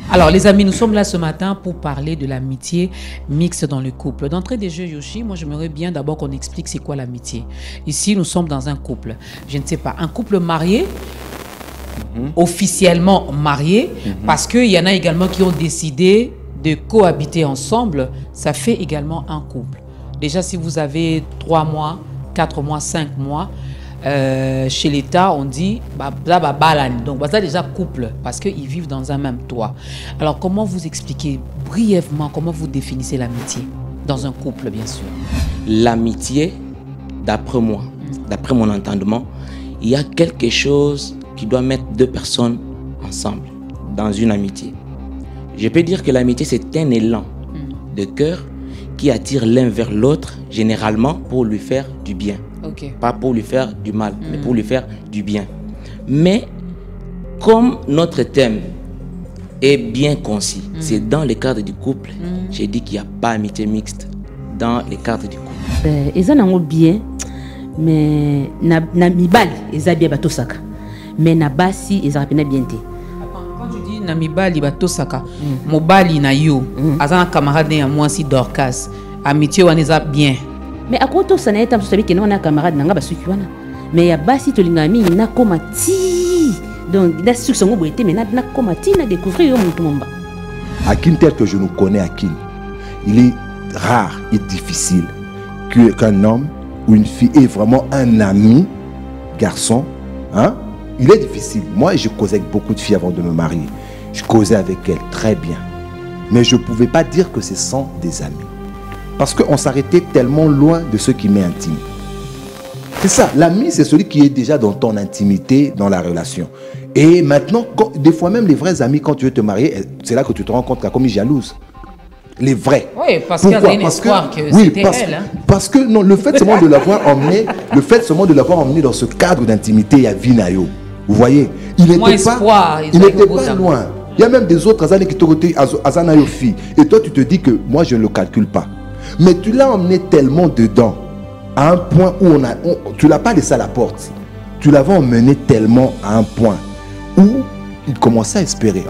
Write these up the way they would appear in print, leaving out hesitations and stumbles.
Alors les amis, nous sommes là ce matin pour parler de l'amitié mixte dans le couple. D'entrée des jeux, Yoshi, moi j'aimerais bien d'abord qu'on explique c'est quoi l'amitié. Ici, nous sommes dans un couple. Je ne sais pas, un couple marié, officiellement marié, parce qu'il y en a également qui ont décidé de cohabiter ensemble. Ça fait également un couple. Déjà, si vous avez 3 mois, 4 mois, 5 mois, chez l'État, on dit donc ça déjà couple parce qu'ils vivent dans un même toit. Alors comment vous expliquez brièvement, comment vous définissez l'amitié dans un couple, bien sûr? L'amitié, d'après moi, d'après mon entendement, il y a quelque chose qui doit mettre 2 personnes ensemble dans une amitié. Je peux dire que l'amitié, c'est un élan de cœur qui attire l'un vers l'autre, généralement pour lui faire du bien. Pas pour lui faire du mal, mais pour lui faire du bien. Mais comme notre thème est bien concis, c'est dans le cadre du couple, j'ai dit qu'il n'y a pas amitié mixte dans le cadre du couple. Ils ont bien, mais na mibali, ils ont bien batosaka. Mais na basi, ils ont bien té. Quand tu dis na mibali batosaka, mobali na yo, azana camarade ya moi si Dorcas, amitié waneza bien. Mais à côté ça n'est pas tout que nous on a camarade nanga basuki wana. Mais ya basi to lingami na koma ti. Donc da suki songo boité mais na koma ti na découvrir yo mutu momba. Akin tel que je nous connais Akin, il est rare et difficile qu'un homme ou une fille ait vraiment un ami garçon, hein? Il est difficile. Moi, je causais avec beaucoup de filles avant de me marier. Je causais avec elles très bien. Mais je ne pouvais pas dire que ce sont des amis. Parce qu'on s'arrêtait tellement loin de ce qui m'est intime. C'est ça, l'ami, c'est celui qui est déjà dans ton intimité, dans la relation. Et maintenant, des fois même les vrais amis, quand tu veux te marier, c'est là que tu te rends compte qu'elle a commis jalouse. Les vrais. Oui, parce qu'il y a une espoir que c'était elle. Hein? Parce que non, le fait seulement de l'avoir emmené, dans ce cadre d'intimité, il y a Vinayo. Vous voyez, il n'était pas loin. Il y a même des autres Azani qui t'ont côté Azanayo fille. Et toi, tu te dis que moi, je ne le calcule pas. Mais tu l'as emmené tellement dedans, à un point où tu ne l'as pas laissé à la porte. Tu l'avais emmené tellement à un point où il commençait à espérer.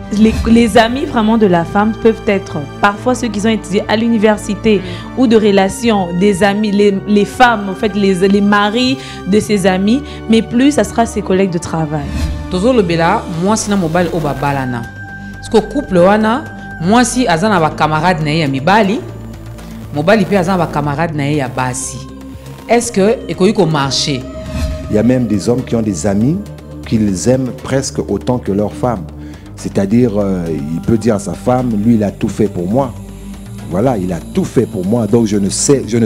Les amis vraiment de la femme peuvent être parfois ceux qui ont étudié à l'université ou de relations, des amis, les femmes, en fait, les maris de ses amis, mais plus ça sera ses collègues de travail. Toujours le bela, moi si na mobile oba balana. Parce que couple wana, moi si azana ba camarade na ya mibali, mobile pe azana ba camarade na ya basi. Est-ce que ekoyiko marché? Il y a même des hommes qui ont des amis qu'ils aiment presque autant que leur femme. C'est-à-dire, il peut dire à sa femme, lui, il a tout fait pour moi. Voilà, il a tout fait pour moi. Donc, je ne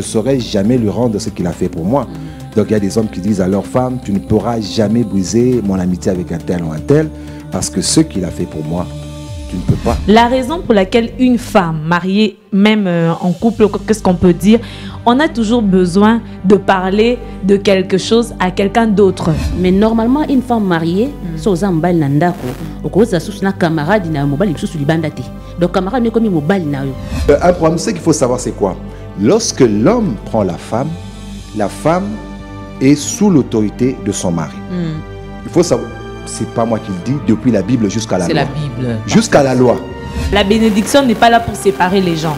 saurais jamais lui rendre ce qu'il a fait pour moi. Donc, il y a des hommes qui disent à leur femme, tu ne pourras jamais briser mon amitié avec un tel ou un tel, parce que ce qu'il a fait pour moi, tu ne peux pas. La raison pour laquelle une femme mariée, même en couple, qu'est-ce qu'on peut dire, on a toujours besoin de parler de quelque chose à quelqu'un d'autre. Mais normalement, une femme mariée, un problème, ce qu'il faut savoir, c'est quoi? Lorsque l'homme prend la femme est sous l'autorité de son mari. Il faut savoir, c'est pas moi qui le dis, depuis la Bible jusqu'à la loi. C'est la Bible. Jusqu'à la loi. La bénédiction n'est pas là pour séparer les gens.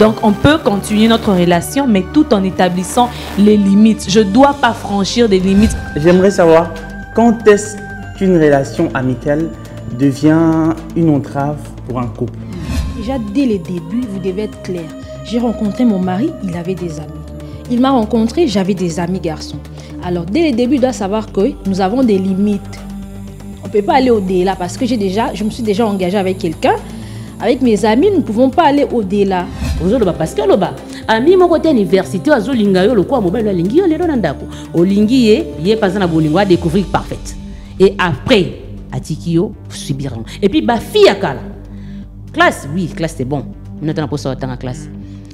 Donc on peut continuer notre relation, mais tout en établissant les limites. Je ne dois pas franchir des limites. J'aimerais savoir, quand est-ce qu'une relation amicale devient une entrave pour un couple? Déjà dès le début, vous devez être clair. J'ai rencontré mon mari, il avait des amis. Il m'a rencontré, j'avais des amis garçons. Alors dès le début, il doit savoir que nous avons des limites. On ne peut pas aller au-delà parce que je me suis déjà engagée avec quelqu'un. Avec mes amis, nous ne pouvons pas aller au-delà. Parce que ami mon côté université azolinga yo lokwa mobile lingi yo lelo ndako olingi ye pas na bolingo a découvrir parfaite et après atikio subir et puis ba fille akala classe oui classe c'est bon on attend pour sortir en classe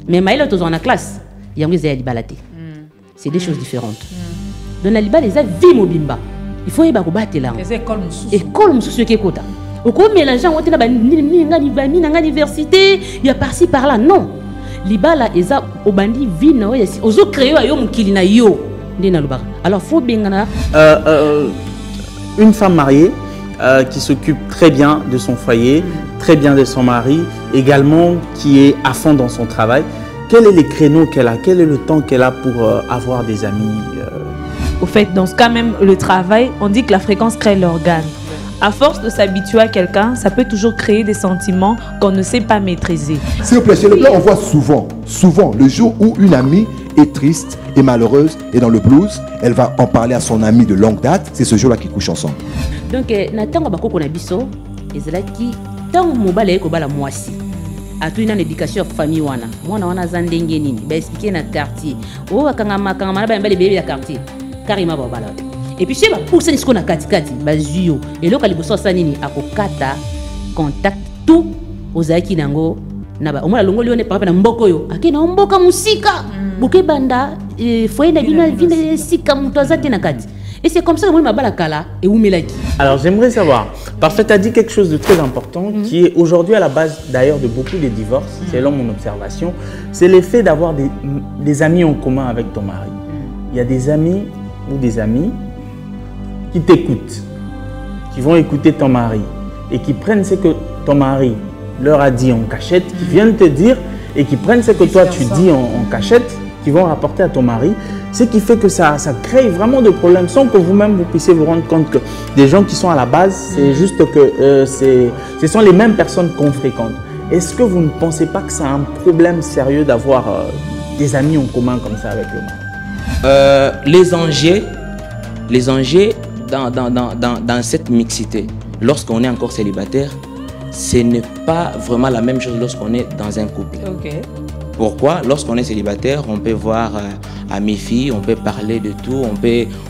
mais maïla toujours en classe yango za libalate c'est des choses différentes dans la libala les a vie mobimba il faut y ba ko batela école mususu ke kota au ko mélanger on tena ba ni ngani université il y a par-ci par-là non libala eza obandi vie na yo ozo créer yo mukili na yo ndena lubaka alors faut bengana une femme mariée qui s'occupe très bien de son foyer, très bien de son mari, également qui est à fond dans son travail. Quels sont les créneaux qu'elle a? Quel est le temps qu'elle a pour avoir des amis? Au fait, dans ce cas même, le travail, on dit que la fréquence crée l'organe. À force de s'habituer à quelqu'un, ça peut toujours créer des sentiments qu'on ne sait pas maîtriser. S'il vous plaît, chez le blanc, on voit souvent, le jour où une amie est triste et malheureuse et dans le blues, elle va en parler à son ami de longue date. C'est ce jour-là qu'ils couchent ensemble. Donc, natanga bakoko na biso, ezalaki tant mobala eko bala mwasi. Atu ina éducation famille wana. Mwana wana zandenge nini, ba expliquer na quartier. O akangama na ba mbali bébé ya quartier. Karima ba bala. Et puis chez ba pousser ce qu'on a kati ba zuyo. Et là kaliboso sanini akokata contact tout ozaki nango na ba omala longo lione papa na mboko yo. Akina mboka musika. Buke banda foyer na bina vine sika muto azate na kati. Et c'est comme ça que moi ma kala et umelaki. Alors j'aimerais savoir, Parfait a dit quelque chose de très important qui est aujourd'hui à la base d'ailleurs de beaucoup de divorces, selon mon observation, c'est l'effet d'avoir des amis en commun avec ton mari. Il y a des amis ou des amis qui t'écoutent, qui vont écouter ton mari et qui prennent ce que ton mari leur a dit en cachette, qui viennent te dire et qui prennent ce que toi tu dis en cachette, qui vont rapporter à ton mari, ce qui fait que ça crée vraiment de problèmes sans que vous-même vous puissiez vous rendre compte que des gens qui sont à la base, c'est juste que ce sont les mêmes personnes qu'on fréquente. Est-ce que vous ne pensez pas que c'est un problème sérieux d'avoir des amis en commun comme ça avec le mari? Les enjeux dans cette mixité, lorsqu'on est encore célibataire, ce n'est pas vraiment la même chose lorsqu'on est dans un couple. Ok. Pourquoi? Lorsqu'on est célibataire, on peut voir amis filles, on peut parler de tout,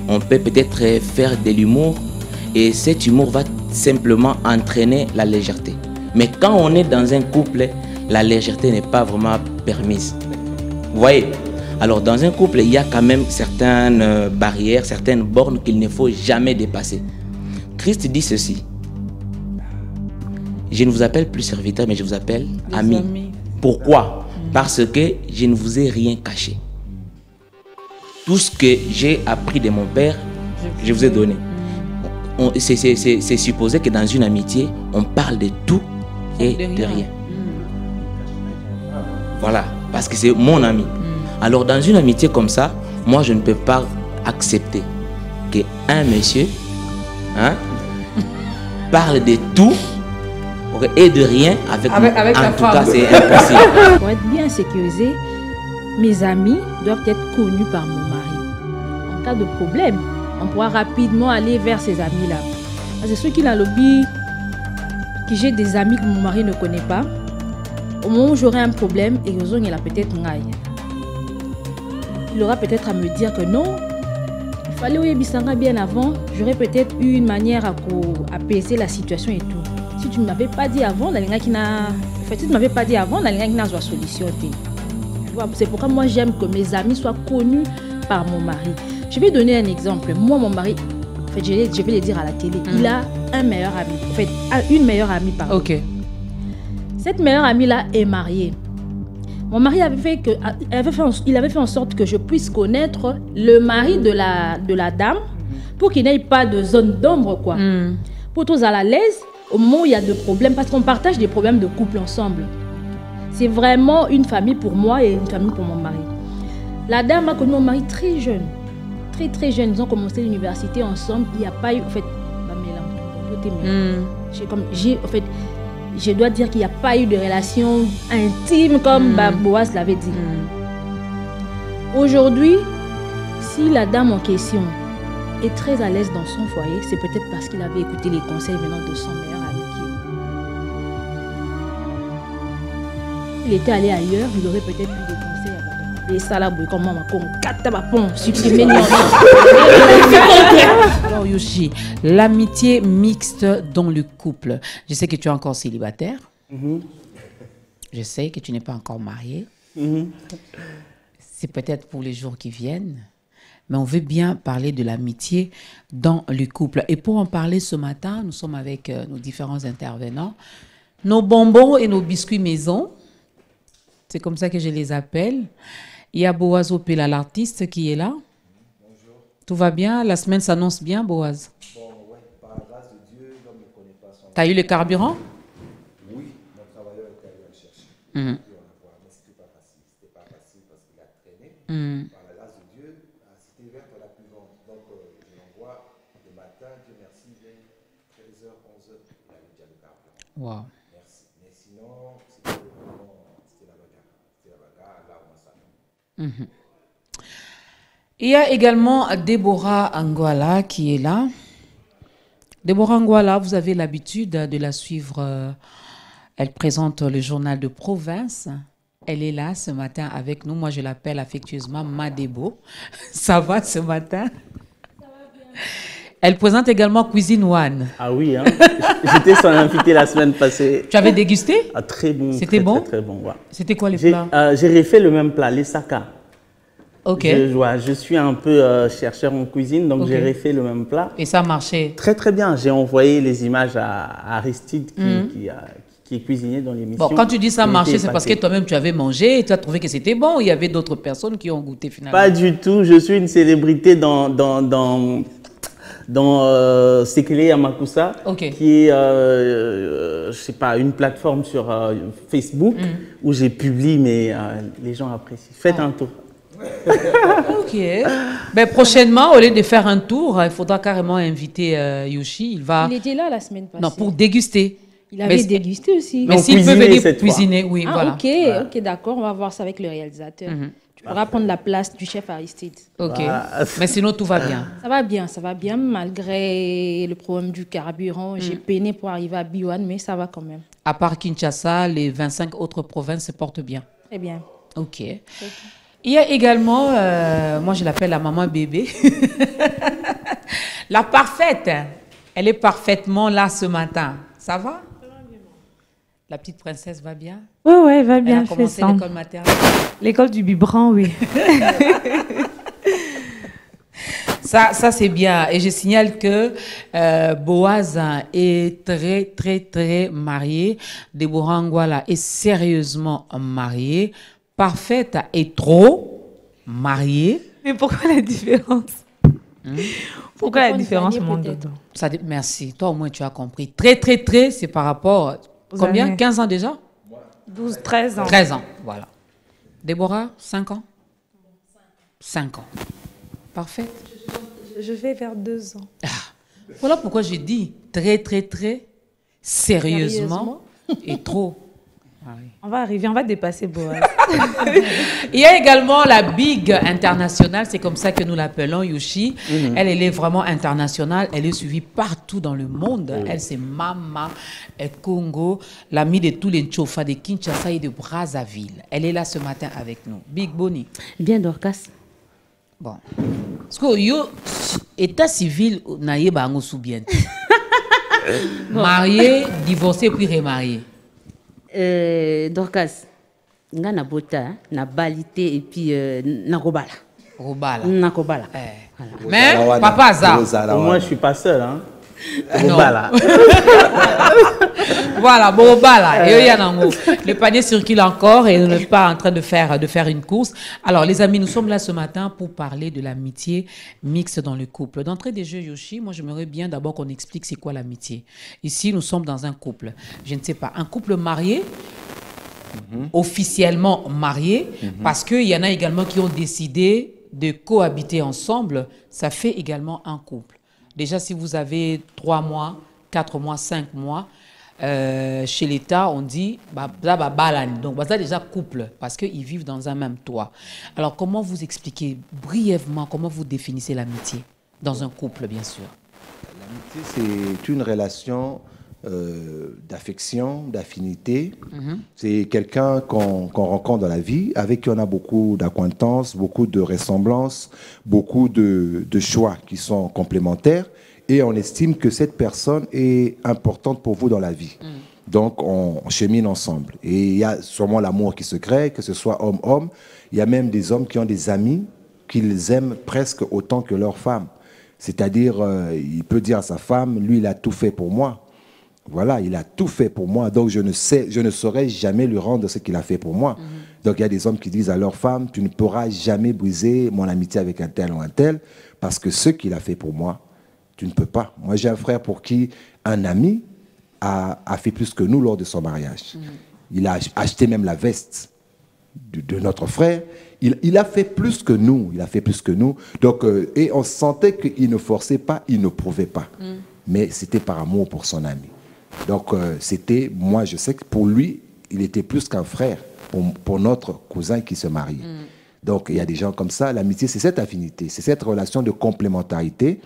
on peut peut-être faire de l'humour et cet humour va simplement entraîner la légèreté. Mais quand on est dans un couple, la légèreté n'est pas vraiment permise. Vous voyez? Alors dans un couple, il y a quand même certaines barrières, certaines bornes qu'il ne faut jamais dépasser. Christ dit ceci: je ne vous appelle plus serviteur, mais je vous appelle ami. Pourquoi? Parce que je ne vous ai rien caché. Tout ce que j'ai appris de mon père, je vous ai donné. C'est supposé que dans une amitié, on parle de tout et de rien. Voilà, parce que c'est mon ami. Alors dans une amitié comme ça, moi je ne peux pas accepter qu'un monsieur parle de tout et de rien avec moi. En tout cas, c'est impossible. Pour être bien sécurisé, mes amis doivent être connus par mon mari. En cas de problème, on pourra rapidement aller vers ces amis-là. Parce que ceux qui l'ont lobby, que j'ai des amis que mon mari ne connaît pas, au moment où j'aurai un problème, et il a peut-être ngaï. Il aura peut-être à me dire que non, il fallait oublier bien avant, j'aurais peut-être eu une manière à apaiser la situation et tout. Si tu ne m'avais pas dit avant, si tu ne m'avais pas dit avant, la ligne n'a pas solution. C'est pourquoi moi j'aime que mes amis soient connus par mon mari. Je vais donner un exemple. Moi, mon mari, en fait, je vais le dire à la télé, il a un meilleur ami. En fait, une meilleure amie, pardon. Ok. Cette meilleure amie-là est mariée. Mon mari il avait fait en sorte que je puisse connaître le mari de la dame pour qu'il n'ait pas de zone d'ombre, quoi. Pour tous à l'aise au moment où il y a des problèmes, parce qu'on partage des problèmes de couple ensemble. C'est vraiment une famille pour moi et une famille pour mon mari. La dame a connu mon mari très jeune. Très très jeune. Ils ont commencé l'université ensemble. Il n'y a pas eu... En fait, je dois dire qu'il n'y a pas eu de relation intime comme Boaz l'avait dit. Aujourd'hui, si la dame en question est très à l'aise dans son foyer, c'est peut-être parce qu'il avait écouté les conseils venant de son meilleur ami. S'il était allé ailleurs, il aurait peut-être eu des conseils à les salabouilles comme maman, comme katabapon, supprimer les Alors Yoshi, l'amitié mixte dans le couple. Je sais que tu es encore célibataire. Je sais que tu n'es pas encore marié. C'est peut-être pour les jours qui viennent. Mais on veut bien parler de l'amitié dans le couple. Et pour en parler ce matin, nous sommes avec nos différents intervenants. Nos bonbons et nos biscuits maison. C'est comme ça que je les appelle. Il y a Boaz Opela, l'artiste, qui est là. Bonjour. Tout va bien? La semaine s'annonce bien, Boaz? Bon, ouais, par la grâce de Dieu, comme le Tu as eu le carburant? Oui, mon travailleur est allé le chercher. Mhm. Mais c'était pas facile. C'était pas facile parce qu'il a traîné. Par la grâce de Dieu, la cité verte, on a pu vendre. Donc, je l'envoie le matin. Dieu merci, il est 13h, 11h. Il a déjà le carburant. Wow. Merci. Mais sinon, c'était la bagarre. C'était la bagarre, là où on s'appelle. Il y a également Déborah Anguala qui est là. Déborah Anguala, vous avez l'habitude de la suivre. Elle présente le journal de province. Elle est là ce matin avec nous. Moi, je l'appelle affectueusement Madebo. Ça va ce matin? Ça va bien. Elle présente également Cuisine One. Ah oui, hein. J'étais son invité la semaine passée. Tu avais dégusté? Ah, très bon. C'était bon? Très bon, ouais. C'était quoi les plats? J'ai refait le même plat, les saka. Ok. Je suis un peu chercheur en cuisine, donc j'ai refait le même plat. Et ça a marché? Très très bien. J'ai envoyé les images à Aristide qui est cuisinier dans l'émission. Bon, quand tu dis ça a marché, c'est parce que toi-même tu avais mangé et tu as trouvé que c'était bon ou il y avait d'autres personnes qui ont goûté finalement? Pas du tout. Je suis une célébrité dans Sekele Yamakusa, qui est, je sais pas, une plateforme sur Facebook où j'ai publié, mais les gens apprécient. Faites un tour. Ok. Ben, prochainement, au lieu de faire un tour, il faudra carrément inviter Yoshi. Il était là la semaine passée. Non, pour déguster. Il avait dégusté aussi. Mais s'il peut venir cuisiner, oui, voilà. Ok, ok, d'accord. On va voir ça avec le réalisateur. Tu pourras prendre la place du chef Aristide. Ok. Mais sinon, tout va bien. Ça va bien. Malgré le problème du carburant, j'ai peiné pour arriver à Biwan, mais ça va quand même. À part Kinshasa, les 25 autres provinces se portent bien. Très bien. Ok. Il y a également, moi je l'appelle la maman bébé, la parfaite. Elle est parfaitement là ce matin. Ça va? La petite princesse va bien? Oui, elle va bien. Elle a commencé l'école maternelle? L'école du biberon, oui. Ça c'est bien. Et je signale que Boaz est très marié. Déborah Anguala est sérieusement mariée. Parfaite et trop mariée. Mais pourquoi la différence? Pourquoi la différence, mon dodo? Merci. Toi, au moins, tu as compris. Très, c'est par rapport... Combien? 15 ans déjà? 12, 13 ans. 13 ans, voilà. Déborah, 5 ans? 5 ans. Parfait. Je vais vers 2 ans. Voilà pourquoi j'ai dit très, sérieusement et trop. Ah oui. On va arriver, on va dépasser Boaz. Il y a également la Big internationale, c'est comme ça que nous l'appelons, Yoshi. Elle est vraiment internationale, elle est suivie partout dans le monde. Elle, c'est Mama Congo, l'amie de tous les Nchofa de Kinshasa et de Brazzaville. Elle est là ce matin avec nous. Big Bonnie. Bien, Dorcas. Bon. Parce que yo, état civil, naïe bango soubien. Marié, divorcé, puis remarié. Dorcas, nga na bota, na balité et puis na robala. Robala. Na kobala. Mais papa Azar. Moi, je suis pas seul, hein. Robala. Voilà, Robala. Le panier circule encore et on n'est pas en train de faire une course. Alors, les amis, nous sommes là ce matin pour parler de l'amitié mixte dans le couple. D'entrée des jeux, Yoshi, moi, j'aimerais bien d'abord qu'on explique c'est quoi l'amitié. Ici, nous sommes dans un couple. Je ne sais pas, un couple marié, officiellement marié, parce qu'il y en a également qui ont décidé de cohabiter ensemble. Ça fait également un couple. Déjà, si vous avez 3 mois, 4 mois, 5 mois, chez l'État, on dit donc ça déjà couple parce qu'ils vivent dans un même toit. Alors, comment vous expliquez brièvement, comment vous définissez l'amitié dans un couple, bien sûr? L'amitié, c'est une relation d'affection, d'affinité. C'est quelqu'un qu'on rencontre dans la vie, avec qui on a beaucoup d'acquaintances, beaucoup de ressemblances, beaucoup de choix qui sont complémentaires. Et on estime que cette personne est importante pour vous dans la vie. Donc, on chemine ensemble. Et il y a sûrement l'amour qui se crée, que ce soit homme-homme. Il y a même des hommes qui ont des amis qu'ils aiment presque autant que leur femme. C'est-à-dire, il peut dire à sa femme, lui, il a tout fait pour moi. Voilà, il a tout fait pour moi. Donc, je ne saurais jamais lui rendre ce qu'il a fait pour moi. Donc, il y a des hommes qui disent à leur femme, tu ne pourras jamais briser mon amitié avec un tel ou un tel, parce que ce qu'il a fait pour moi, tu ne peux pas. Moi, j'ai un frère pour qui un ami a fait plus que nous lors de son mariage. Il a acheté même la veste de notre frère. Il a fait plus que nous. Il a fait plus que nous. Donc, et on sentait qu'il ne forçait pas, il ne prouvait pas. Mais c'était par amour pour son ami. Donc, c'était, moi, je sais que pour lui, il était plus qu'un frère pour notre cousin qui se mariait. Donc, il y a des gens comme ça. L'amitié, c'est cette affinité, c'est cette relation de complémentarité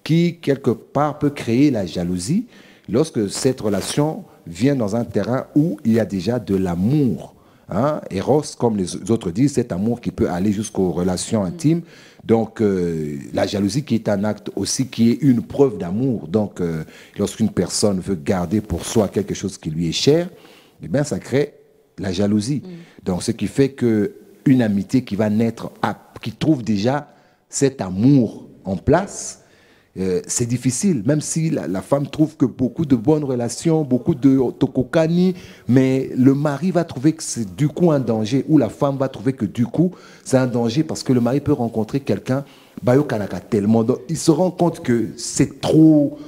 qui, quelque part, peut créer la jalousie lorsque cette relation vient dans un terrain où il y a déjà de l'amour. Hein? Eros, comme les autres disent, cet amour qui peut aller jusqu'aux relations intimes. Donc, la jalousie qui est un acte aussi qui est une preuve d'amour. Donc, lorsqu'une personne veut garder pour soi quelque chose qui lui est cher, eh bien, ça crée la jalousie. Donc, ce qui fait qu'une amitié qui va naître, qui trouve déjà cet amour en place, c'est difficile, même si la femme trouve que beaucoup de bonnes relations, beaucoup de tokokani, mais le mari va trouver que c'est du coup un danger, ou la femme va trouver que du coup c'est un danger parce que le mari peut rencontrer quelqu'un, tellement, donc il se rend compte que c'est trop,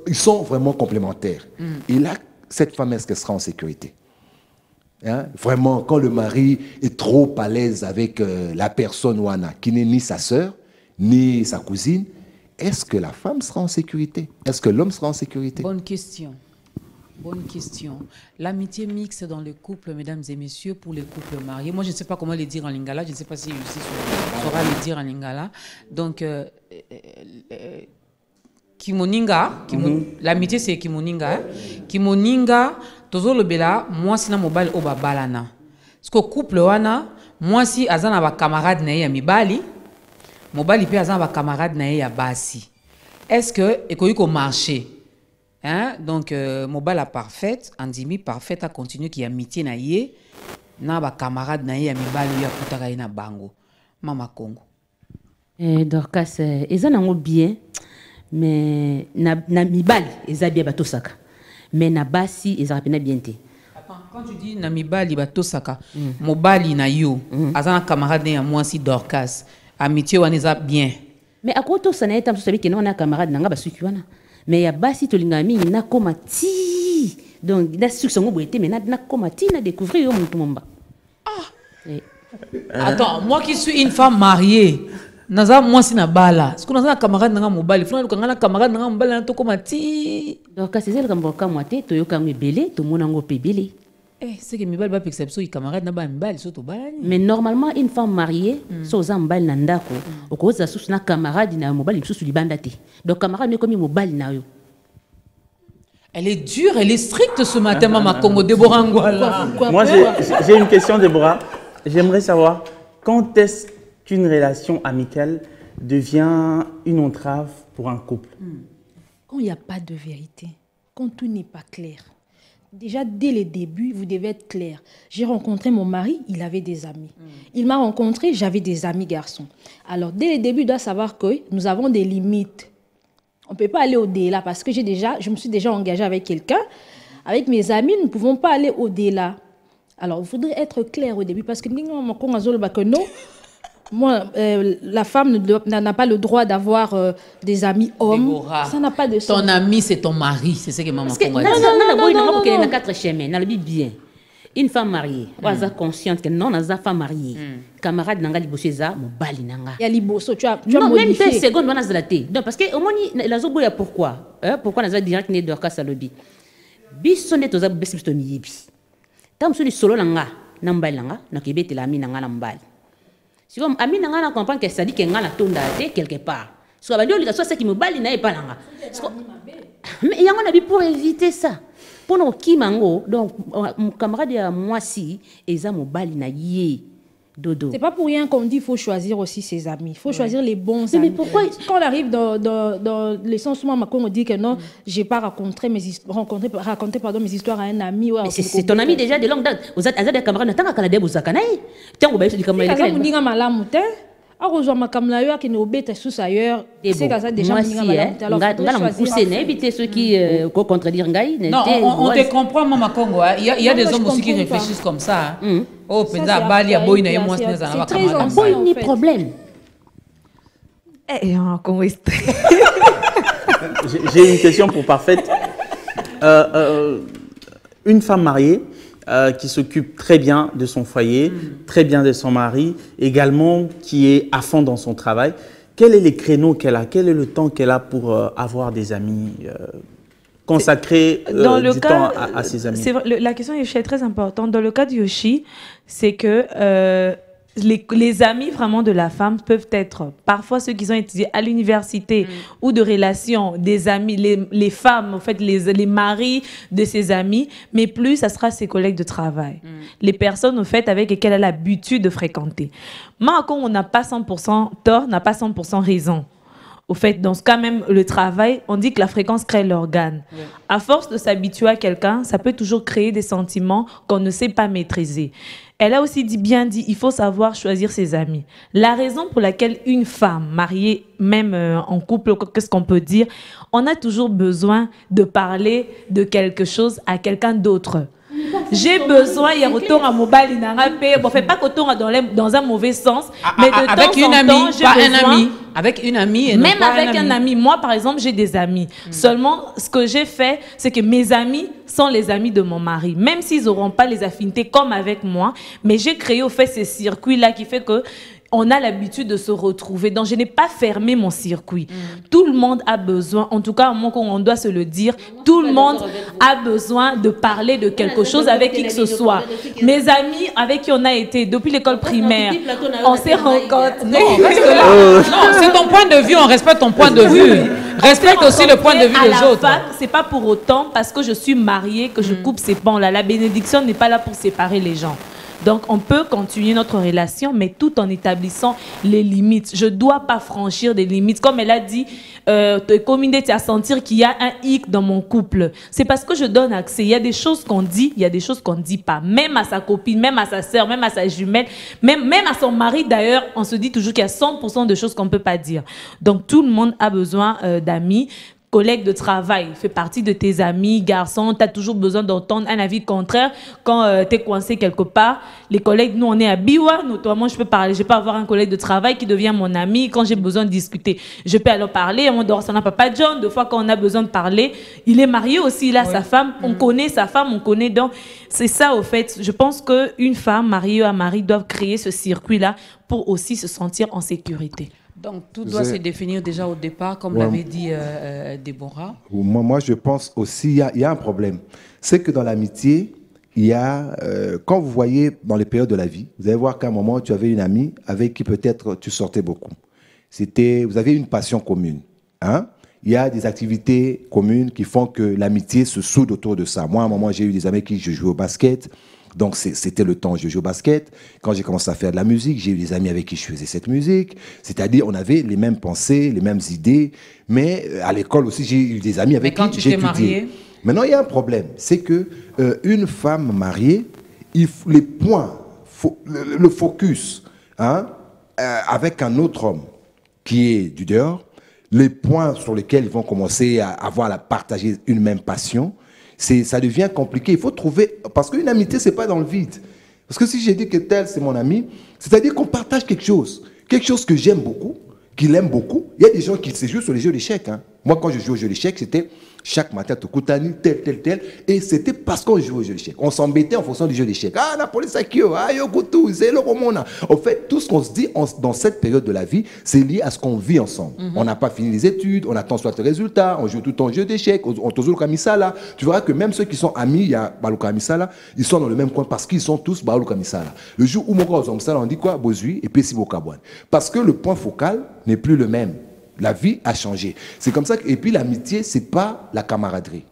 ils sont vraiment complémentaires. Et là, cette femme, est-ce qu'elle sera en sécurité? Hein? Vraiment, quand le mari est trop à l'aise avec la personne ouana, qui n'est ni sa sœur, ni sa cousine, est-ce que la femme sera en sécurité? Est-ce que l'homme sera en sécurité? Bonne question. Bonne question. L'amitié mixte dans le couple, mesdames et messieurs, pour les couples mariés. Moi, je ne sais pas comment le dire en lingala. Je ne sais pas si Lucie saura le dire en lingala. Donc, kimoninga, l'amitié c'est kimoninga. Kimoninga, tozo le bela, moi si na mobile oba balana. Parce que couple wana, moi si azana ba camarade na ya mibali. Mobali pe azan ba camarade na ya basi. Est-ce que ekoyiko marché? Hein? Donc mobile a parfaite, andimi parfaite a continué qui amitié na ye na ba camarade na ya mibali ya kutaka na bango. Mama Congo. Dorcas eza nango bien mais na mibali eza bien batosaka. Mais na basi eza pena bien te. Quand tu dis na mibali batosaka, mobali na yo azan camarade na ya mwasi Dorcas. Amitié waneza bien. Mais à quoi ça n'est pas que non on a camarade nanga basuki wana. Mais ya basi to lingami na koma ti. Donc da suki songo boité mais na koma ti na découvrir yo mutu momba. Attends, moi qui suis une femme mariée, naza moi si na bala. Est-ce que naza camarade nanga mobali, fona ko ngana camarade nanga mobali na to koma ti. Donc c'est elle comme ka moité to yo ka mbelé to mona ngo pebelé. C'est que mibali ba perception camarade na ba mibali soto balani. Mais normalement une femme mariée so za mbali na ndako okoza susu na camarade na mobali susu libanda te. Donc camarade ne comme mobali na yo. Elle est dure, elle est stricte ce matin Mama Congo Déborah Ngwala. Moi j'ai une question Déborah. J'aimerais savoir quand est-ce qu'une relation amicale devient une entrave pour un couple? Quand il n'y a pas de vérité, quand tout n'est pas clair. Déjà, dès le début, vous devez être clair. J'ai rencontré mon mari, il avait des amis. Il m'a rencontré, j'avais des amis garçons. Alors, dès le début, il doit savoir que nous avons des limites. On ne peut pas aller au-delà parce que je me suis déjà engagée avec quelqu'un. Avec mes amis, nous ne pouvons pas aller au-delà. Alors, il faudrait être clair au début parce que non. Moi, la femme n'a pas le droit d'avoir des amis hommes. Déborah, ça n'a pas de sens. Ton ami, c'est ton mari. C'est ce que maman Congo a dit. Non, il y a quatre chemins. Dans le bien. Une femme mariée, elle est consciente que non, elle est femme mariée. Camarade nanga liboso za mobali nanga. Il y a liboso, tu as non, modifié. Même 2 secondes, on a zalaté. Donc, parce que au moins, la zobo ya pourquoi? Pourquoi on a direct né de Dorcas Salobi? Bisonne toza besisto miyibi. Tam soli solo nanga, nambali nanga, nakebete la mi nanga nambali. Si comme ami nanga na comprendre que ça dit que ngana tonda quelque part. So ba lioli ka so ça qui me bali na epa nanga. Mais yango na bi pour éviter ça. Pour no kimango donc mon camarade à moi si eza mo bali na ye dodo. C'est pas pour rien qu'on dit qu'il faut choisir aussi ses amis. Il faut choisir les bons amis. Mais pourquoi quand on arrive dans le sens où on dit que non, j'ai pas raconté mes histoires à un ami. Ouais, c'est ton ami déjà de longue date. Vous êtes des camarades tant que vous êtes tiens, vous avez dit comme éviter ceux qui contredire Ngai. Non, on te comprend, Mama Congo. Il y a des hommes aussi qui réfléchissent comme ça. Oh, peut-être Bali a boy na moi c'est un bon problème. Eh, Congo. J'ai une question pour Parfaite. une femme mariée qui s'occupe très bien de son foyer, très bien de son mari, également qui est à fond dans son travail. Quels sont les créneaux qu'elle a? Quel est le temps qu'elle a pour avoir des amis, consacrer du temps à ses amis? La question de Yoshi est très importante. Dans le cas de Yoshi, c'est que les amis vraiment de la femme peuvent être parfois ceux qui ont étudié à l'université ou de relations des amis, les femmes, en fait, les maris de ses amis, mais plus, ça sera ses collègues de travail. Les personnes, en fait, avec lesquelles elle a l'habitude de fréquenter. Moi, quand on n'a pas 100% tort, n'a pas 100% raison. Au fait, dans ce cas même, le travail, on dit que la fréquence crée l'organe. Oui. À force de s'habituer à quelqu'un, ça peut toujours créer des sentiments qu'on ne sait pas maîtriser. Elle a aussi bien dit, il faut savoir choisir ses amis. La raison pour laquelle une femme mariée, même en couple, qu'est-ce qu'on peut dire, on a toujours besoin de parler de quelque chose à quelqu'un d'autre. J'ai besoin, il y a retour à mobile, bon, fait pas retour dans un mauvais sens, mais de avec temps une en amie, temps, j'ai pas besoin, un ami, avec une amie et non même pas avec un ami. Moi, par exemple, j'ai des amis. Seulement, ce que j'ai fait, c'est que mes amis sont les amis de mon mari, même s'ils n'auront pas les affinités comme avec moi, mais j'ai créé au fait ces circuits-là qui fait que on a l'habitude de se retrouver. Donc, je n'ai pas fermé mon circuit. Tout le monde a besoin, en tout cas, on doit se le dire, tout le monde a besoin de parler de quelque chose avec qui que ce soit. Mes amis avec qui on a été depuis l'école primaire, on s'est rencontrés. Non, reste là. Non, c'est ton point de vue, on respecte ton point de vue. Respecte aussi le point de vue des autres. C'est pas pour autant parce que je suis mariée que je coupe ces pans-là. La bénédiction n'est pas là pour séparer les gens. Donc, on peut continuer notre relation, mais tout en établissant les limites. Je ne dois pas franchir des limites. Comme elle a dit, à sentir qu'il y a un hic dans mon couple. C'est parce que je donne accès. Il y a des choses qu'on dit, il y a des choses qu'on ne dit pas. Même à sa copine, même à sa sœur, même à sa jumelle, même à son mari d'ailleurs, on se dit toujours qu'il y a 100% de choses qu'on ne peut pas dire. Donc, tout le monde a besoin d'amis. Collègue de travail, fait partie de tes amis, garçons, tu as toujours besoin d'entendre un avis contraire quand tu es coincé quelque part. Les collègues, nous, on est à Biwa, notamment, je peux avoir un collègue de travail qui devient mon ami quand j'ai besoin de discuter. Je peux alors parler, on dort son papa John, deux fois quand on a besoin de parler. Il est marié aussi, il a sa femme, on connaît sa femme, on connaît donc. C'est ça, au fait. Je pense qu'une femme mariée ou un mari doit créer ce circuit-là pour aussi se sentir en sécurité. Donc, tout doit se définir déjà au départ, comme l'avait dit Déborah. Moi, je pense aussi, il y a un problème. C'est que dans l'amitié, il y a, quand vous voyez dans les périodes de la vie, vous allez voir qu'à un moment, tu avais une amie avec qui peut-être tu sortais beaucoup. Vous avez une passion commune. Hein? Il y a des activités communes qui font que l'amitié se soude autour de ça. Moi, à un moment, j'ai eu des amis avec qui je jouais au basket. Donc, c'était le temps où je jouais au basket. Quand j'ai commencé à faire de la musique, j'ai eu des amis avec qui je faisais cette musique. C'est-à-dire, on avait les mêmes pensées, les mêmes idées. Mais à l'école aussi, j'ai eu des amis avec qui j'ai étudié. Marié. Maintenant, il y a un problème. C'est que une femme mariée, les points, le focus, hein, avec un autre homme qui est du dehors, les points sur lesquels ils vont commencer à partager une même passion, ça devient compliqué. Il faut trouver... Parce qu'une amitié, ce n'est pas dans le vide. Parce que si j'ai dit que tel, c'est mon ami, c'est-à-dire qu'on partage quelque chose que j'aime beaucoup, qu'il aime beaucoup. Il y a des gens qui se jouent sur les jeux d'échecs. Hein. Moi, quand je joue aux jeux d'échecs, c'était chaque matin, Tokutani, tel. Et c'était parce qu'on jouait aux jeux d'échecs. On s'embêtait en fonction du jeu d'échecs. Ah, la police a qui? Ah, Yokutu, c'est le Romona. En fait, tout ce qu'on se dit dans cette période de la vie, c'est lié à ce qu'on vit ensemble. On n'a pas fini les études, on attend soit le résultat, on joue tout le temps au jeu d'échecs, on tourne le Kamisala. Tu verras que même ceux qui sont amis, il y a Balou Kamisala, ils sont dans le même coin parce qu'ils sont tous Balou Kamisala. Le jour où on dit quoi? Bozui et Pessi Bokabouane. Parce que le point focal n'est plus le même. La vie a changé. C'est comme ça et puis l'amitié, c'est pas la camaraderie.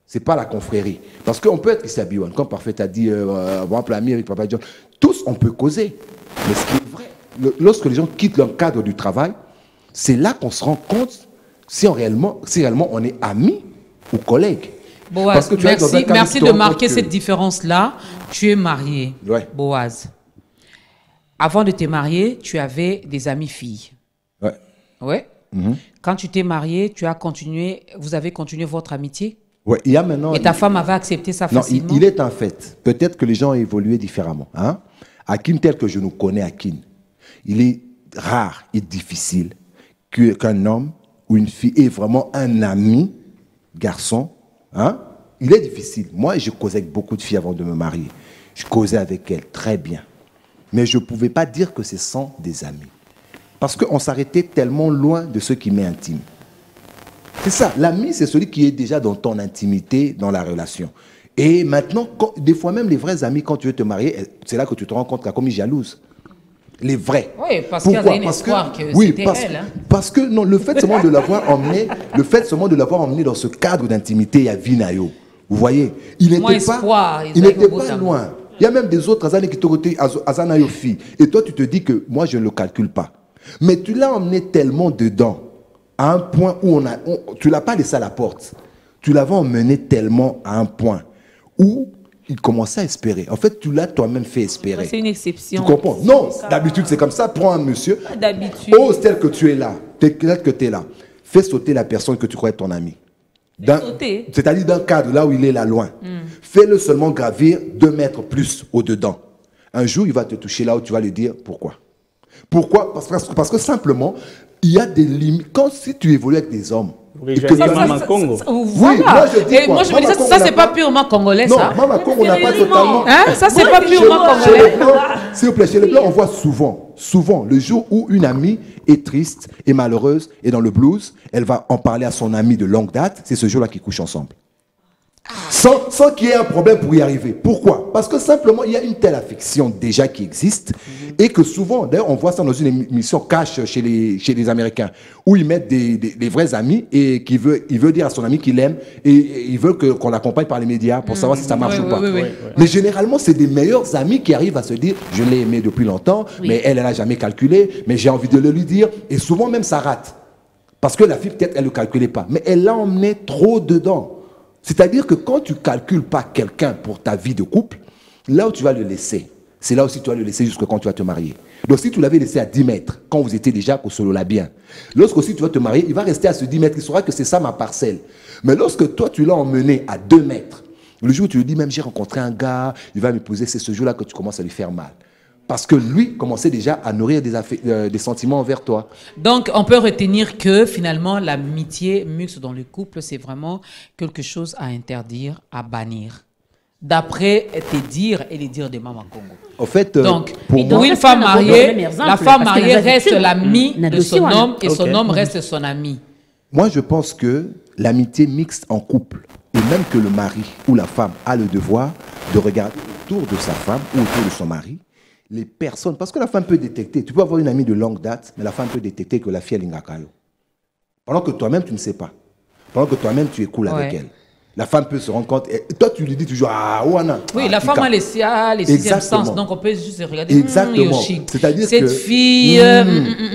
C'est pas la confrérie. Parce qu'on peut être ici à Biwan, comme Parfait a dit, l'ami avec Papa John, tous on peut causer. Mais ce qui est vrai, lorsque les gens quittent leur cadre du travail, c'est là qu'on se rend compte si réellement on est amis ou collègues. Boaz, parce que merci de marquer cette différence-là. Tu es marié, Boaz. Avant de te marier, tu avais des amies filles. Ouais. Quand tu t'es marié, vous avez continué votre amitié? Ouais, il y a maintenant. Et ta femme avait accepté ça facilement? Non, il est un fait. Peut-être que les gens ont évolué différemment. Hein? Hakim, tel que je nous connais, Hakim, il est rare et difficile qu'un homme ou une fille ait vraiment un ami, garçon, hein, il est difficile. Moi, je causais avec beaucoup de filles avant de me marier. Je causais avec elles très bien. Mais je ne pouvais pas dire que ce sont des amis. Parce qu'on s'arrêtait tellement loin de ce qui m'est intime. C'est ça, l'ami, c'est celui qui est déjà dans ton intimité, dans la relation. Et maintenant, des fois même les vrais amis, quand tu veux te marier, c'est là que tu te rends compte qu'il y a comme une jalouse. Les vrais. Oui, parce qu'il y a une espoir que c'était elle. Hein? Parce que non, le fait seulement de l'avoir emmené, dans ce cadre d'intimité à Vinayo, vous voyez, il n'était pas loin. Il y a même des autres années qui t'ont été à Zanayo fille. Et toi, tu te dis que moi, je ne le calcule pas. Mais tu l'as emmené tellement dedans, à un point où tu ne l'as pas laissé à la porte. Tu l'avais emmené tellement à un point où il commençait à espérer. En fait, tu l'as toi-même fait espérer. C'est une exception. Tu comprends? Non, d'habitude, c'est comme ça. Prends un monsieur. D'habitude. Ose tel que tu es là. Tel que tu es là. Fais sauter la personne que tu crois être ton ami. C'est-à-dire d'un cadre là où il est là loin. Fais-le seulement gravir 2 mètres plus au-dedans. Un jour, il va te toucher là où tu vas lui dire pourquoi. Pourquoi? Parce que simplement, il y a des limites. Quand si tu évolues avec des hommes, oui, Mama Congo. Voilà. Oui, moi je dis moi je me dis ça c'est pas purement congolais ça. Non, Mama Congo n'a pas totalement. Hein? Ça c'est pas purement congolais. S'il vous plaît, chez les Blancs, on voit souvent le jour où une amie est triste et malheureuse et dans le blues, elle va en parler à son ami de longue date. C'est ce jour-là qu'ils couchent ensemble. Sans qu'il y ait un problème pour y arriver. Pourquoi? Parce que simplement, il y a une telle affection déjà qui existe et que souvent, d'ailleurs, on voit ça dans une émission cash chez les Américains où ils mettent des vrais amis et il veut dire à son ami qu'il l'aime et il veut qu'on l'accompagne par les médias pour savoir si ça marche ou pas. Mais généralement, c'est des meilleurs amis qui arrivent à se dire je l'ai aimé depuis longtemps, mais elle n'a jamais calculé, mais j'ai envie de le lui dire. Et souvent même, ça rate. Parce que la fille, peut-être, elle ne le calculait pas. Mais elle l'a emmené trop dedans. C'est-à-dire que quand tu ne calcules pas quelqu'un pour ta vie de couple, là où tu vas le laisser, c'est là aussi tu vas le laisser jusqu'à quand tu vas te marier. Donc si tu l'avais laissé à 10 mètres, quand vous étiez déjà au solo là bien, lorsque aussi tu vas te marier, il va rester à ce 10 mètres, il saura que c'est ça ma parcelle. Mais lorsque toi tu l'as emmené à 2 mètres, le jour où tu lui dis même j'ai rencontré un gars, il va m'épouser, c'est ce jour-là que tu commences à lui faire mal. Parce que lui commençait déjà à nourrir des sentiments envers toi. Donc, on peut retenir que finalement, l'amitié mixte dans le couple, c'est vraiment quelque chose à interdire, à bannir. D'après tes dires et les dires de Mama Congo. En fait, donc, pour une femme mariée, la femme mariée reste l'amie de son homme et son homme reste son ami. Moi, je pense que l'amitié mixte en couple, et même que le mari ou la femme a le devoir de regarder autour de sa femme ou autour de son mari, les personnes, parce que la femme peut détecter, tu peux avoir une amie de longue date, mais la femme peut détecter que la fille est l'ingakayo. Pendant que toi-même, tu ne sais pas. Pendant que toi-même, tu es cool avec elle. La femme peut se rendre compte, et toi, tu lui dis toujours, ah, ouana. Oui, la femme a les sixième sens, donc on peut juste regarder. Exactement. C'est-à-dire cette fille.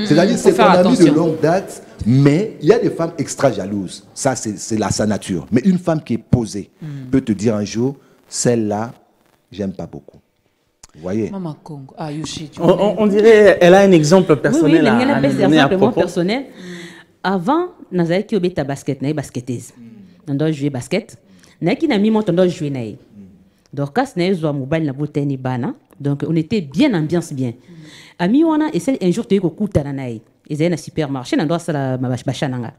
C'est-à-dire c'est ton amie de longue date, mais il y a des femmes extra jalouses. Ça, c'est sa nature. Mais une femme qui est posée peut te dire un jour, celle-là, j'aime pas beaucoup. Vous voyez? Mama Congo. Ah, Yoshi, on dirait elle a un exemple personnel à donner à propos. Personnel. Avant, nazali ki obeta basket, naïe basketeuse. On doit jouer basket. Naïe ki na mi monte, on doit jouer naïe. Donc, quand naïe zoa mobile na boteni bana, donc on était bien ambiance bien. Ami wana essaie un jour te ko kuta na naïe. Ils allaient na supermarché, na doit sala bachananga.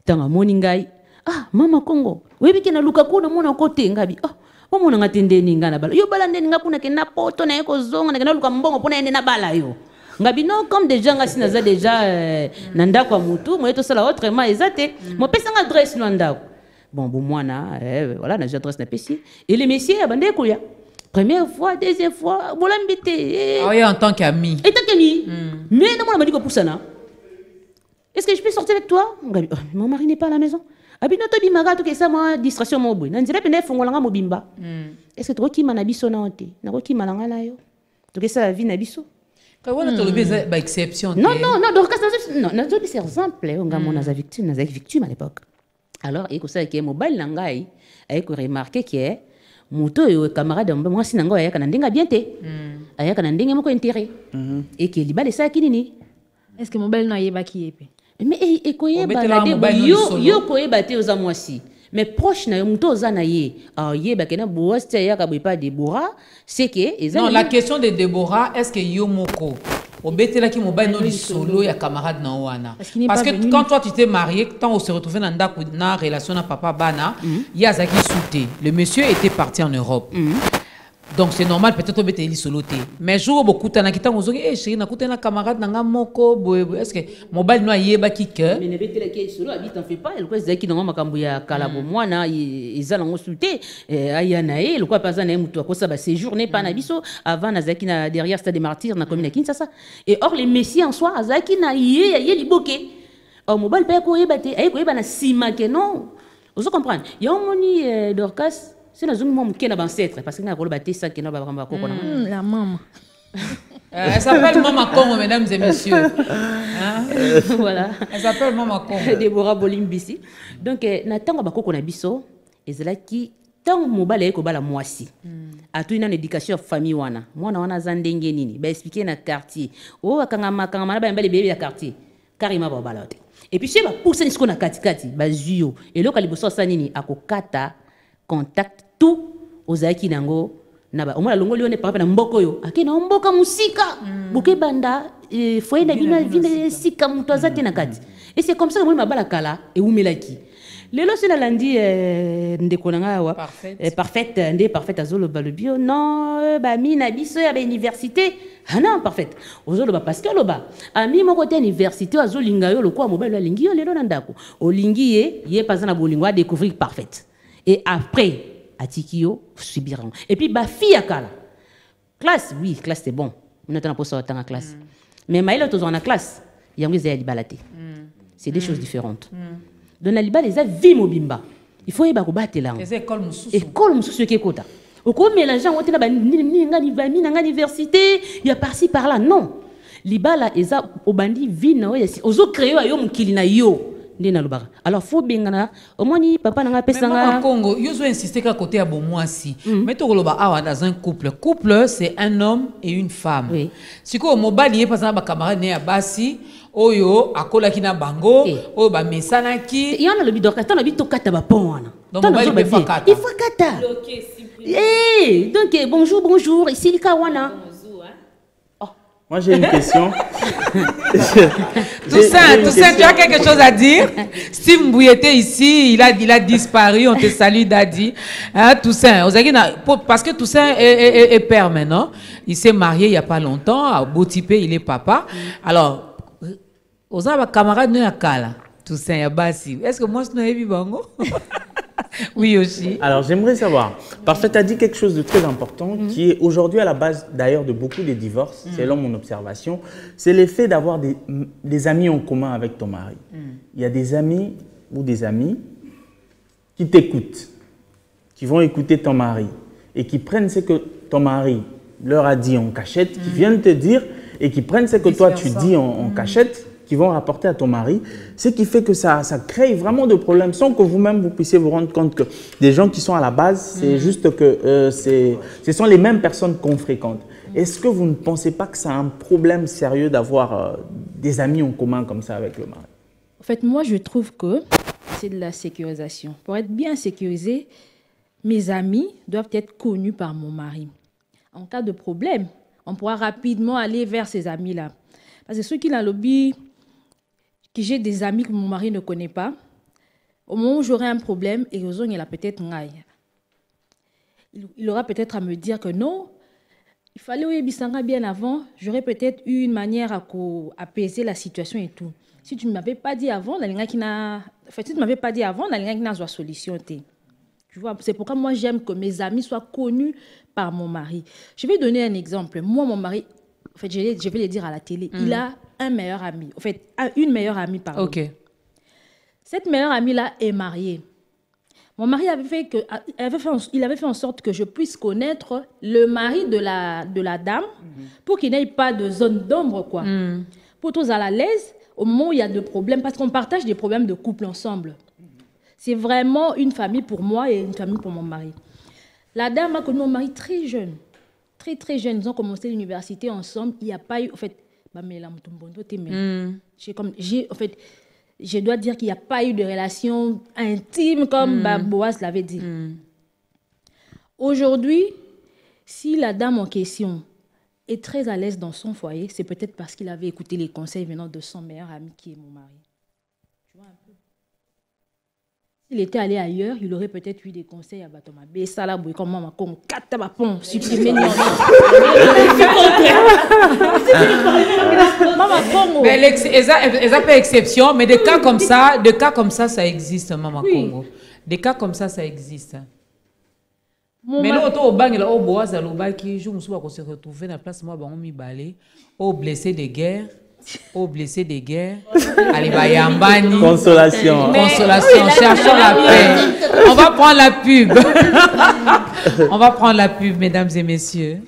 Tanga moningai. Ah, Mama Congo. Oui, biki na Lukaku na mona côté ngabi. Ah. Omona ngatende ninga na bala yo bala ndeni ngakuna ke na poto na eko zonga na luka mbongo pona ende na bala yo ngabi non comme déjà ngasi naza déjà na ndako ya mutu moyeto sala autrement ezate mo pesa nga adresse no ndako bon mwana voilà na adresse na pesi et les messieurs abande koya première fois deuxième fois bolambité ah oui en tant qu'ami et tant qu'ami mais na mona madi ko poussana est-ce que je peux sortir avec toi ngabi mon mari n'est pas à la maison. Abinoto bimaga to kesa moi distraction mo boy. Nanzira pene fongolanga mo bimba. Est-ce que to ki mana biso na onte? Na ko ki malanga la yo. To kesa la vie na biso. Ka wana to lobi ba exception. Non, donc non, na to c'est exemple on ga mona za victime à l'époque. Alors et ko ça ki mobile na ngai ay ko remarquer que moto yo camarade moi si nango ayaka na ndinga bien te. Ayaka na ndinga moko intérêt. Et que libale ça kinini. Est-ce que mobile na yeba ki yepe? Mais ekoye balade yo koye bate oza mwasi mais proche na muto oza na ye ye bakena boste ya ka pas Déborah c'est que non la question de Déborah est-ce que yo moko au bété qui mobile non solo ya camarade na wana. Parce que venu... quand toi tu t'es marié, quand on se retrouvait dans une relation na papa bana, il y a Zaki Souté. Le monsieur était parti en Europe. Donc c'est normal peut-être que tu solo té. Mais jour beaucoup tana kita ngozoki eh chérie na kuta na camarade na moko boye est-ce que mobile no yeba ki que mais ne betela ki solo habite en fait pas le quoi Zaki na makambo ya kalabo mwana ezala ngosuté ayana le quoi pas na mutu akosa ba séjourner pas na biso avant na Zaki na derrière Stade des Martyrs na commune Kinshasa et or les messieurs en soi Zaki na ye liboke or mobile pa ko yeba te ay ko yeba na sima ke non vous comprenez il y a moni Dorcas. C'est dans un moment qui est ancêtre parce que nous avons bâti ça qui est dans la maman. Elle s'appelle Maman Congo, mesdames et messieurs. Hein? Voilà. Elle s'appelle Maman Congo. Déborah Bolimbisi. Donc, Nathan Abako Konabiso, et c'est là qui, tant mobile ko bala moisi. A tout une éducation famille wana. Moi na wana zandenge nini. Ba expliquer na quartier. Oh kangama ba mbele bébé ya quartier. Karima ba balote. Et puis c'est ba pour ça ni ko na kati ba zuyo. Et lo kaliboso sa nini akokata contact tout aux aiki nango naba omona longo lione papa na mboko yo akena mboka musika buke banda foye na bina vinde sika muto azate na kati et c'est comme ça que moi mabala kala et umelaki lelo c'est la lundi ndeko nanga wa parfaite ndé parfaite azolo balobio non ba mi na biso ya ba université ah non parfaite ozolo ba parce que loba ami mon côté université azolinga yo lokwa mobile alingi yo lelo na ndako olingi ye pas na bolingo a découvrir parfaite et après Atikio subiront. Et puis, ma fille à Kala. Classe, oui, classe c'est bon. On attend pour ça en classe. Mais Maïla, tous en la classe, il y a des balatés. C'est des choses différentes. Dans la liba, les a vie mobimba. Il faut y avoir battre là. Les écoles moussous. École moussous qui est kota. Au cours mélangeant, on était là, université, il y a par-ci par-là. Non. Liba là, ils ont au bandit vie, aux autres créés, ils ont qui n'a yo. Alors faut bien au moins papa n'a pas ça Congo yo insister qu'à côté à bon moi si mais to loba awa dans un couple c'est un homme et une femme si ko mobali ye pas ba camarade ne ya basi oyo akola kina bango oyo ba mesana ki y en a le bidor kata na bito kata ba pon wana donc mobali be fakata il faut kata eh donc bonjour ici le kawana. Moi, j'ai une question. Toussaint, tu as quelque chose à dire? Steve Mbouye était ici, il a disparu, on te salue, Daddy. Hein, Toussaint, parce que Toussaint est père maintenant. Il s'est marié il n'y a pas longtemps, à Botipé, il est papa. Alors, aux camarades, nous, à Toussaint, Yabassi. Est-ce que moi, je n'ai pas bango? Oui aussi. Alors j'aimerais savoir, Parfait a dit quelque chose de très important qui est aujourd'hui à la base d'ailleurs de beaucoup de divorces, selon mon observation, c'est l'effet d'avoir des amis en commun avec ton mari. Il y a des amis ou des amis qui t'écoutent, qui vont écouter ton mari et qui prennent ce que ton mari leur a dit en cachette, qui viennent te dire et qui prennent ce que toi tu dis en cachette, qui vont rapporter à ton mari, ce qui fait que ça crée vraiment de problèmes sans que vous-même vous puissiez vous rendre compte que des gens qui sont à la base, c'est juste que ce sont les mêmes personnes qu'on fréquente. Est-ce que vous ne pensez pas que c'est un problème sérieux d'avoir des amis en commun comme ça avec le mari? En fait, moi, je trouve que c'est de la sécurisation. Pour être bien sécurisé, mes amis doivent être connus par mon mari. En cas de problème, on pourra rapidement aller vers ces amis-là. Parce que ceux qui ont le lobby, que j'ai des amis que mon mari ne connaît pas, au moment où j'aurai un problème, et il a peut-être il aura peut-être à me dire que non, il fallait oublier bien avant, j'aurais peut-être eu une manière à apaiser la situation et tout. Si tu ne m'avais pas dit avant, une solution. Tu vois, c'est pourquoi moi j'aime que mes amis soient connus par mon mari. Je vais donner un exemple. Moi, mon mari, en fait, je vais le dire à la télé, il a un meilleur ami. En fait, une meilleure amie, pardon. Ok. Cette meilleure amie-là est mariée. Mon mari il avait fait en sorte que je puisse connaître le mari de la dame pour qu'il n'ait pas de zone d'ombre, quoi. Pour tous à l'aise, au moment où il y a des problèmes, parce qu'on partage des problèmes de couple ensemble. C'est vraiment une famille pour moi et une famille pour mon mari. La dame a connu mon mari très jeune. Très, très jeune. Ils ont commencé l'université ensemble. Il n'y a pas eu... En fait, je dois dire qu'il n'y a pas eu de relation intime comme Boaz l'avait dit. Aujourd'hui, si la dame en question est très à l'aise dans son foyer, c'est peut-être parce qu'il avait écouté les conseils venant de son meilleur ami qui est mon mari. Tu vois un peu. S'il était allé ailleurs, il aurait peut-être eu des conseils à Batoma. Bessala boy comme maman comme katabapon supprimer non. Maman Congo. Mais elles ont fait exception, mais des cas comme ça, ça existe, Maman Congo. Des cas comme ça existe. Mais l'autre au bang là au bois à l'oba qui je me suis pas se retrouver dans la place moi on mi balé au blessé de guerre allez bayambani consolation cherchons la paix. On va prendre la pub mesdames et messieurs.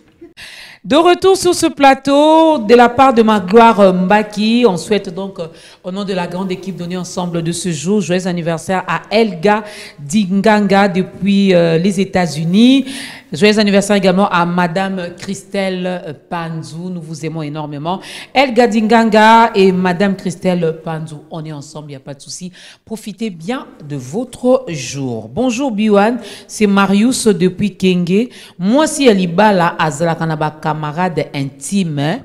De retour sur ce plateau, de la part de Magloire Mbaki, on souhaite donc, au nom de la grande équipe donnée ensemble de ce jour, joyeux anniversaire à Elga Dinganga depuis les États-Unis. Joyeux anniversaire également à Madame Christelle Panzou, nous vous aimons énormément. Elga Dinganga et Madame Christelle Panzou, on est ensemble, il n'y a pas de souci. Profitez bien de votre jour. Bonjour Biwan, c'est Marius depuis Kenge. Moi si Alibala Azala Kanaba camarade intime,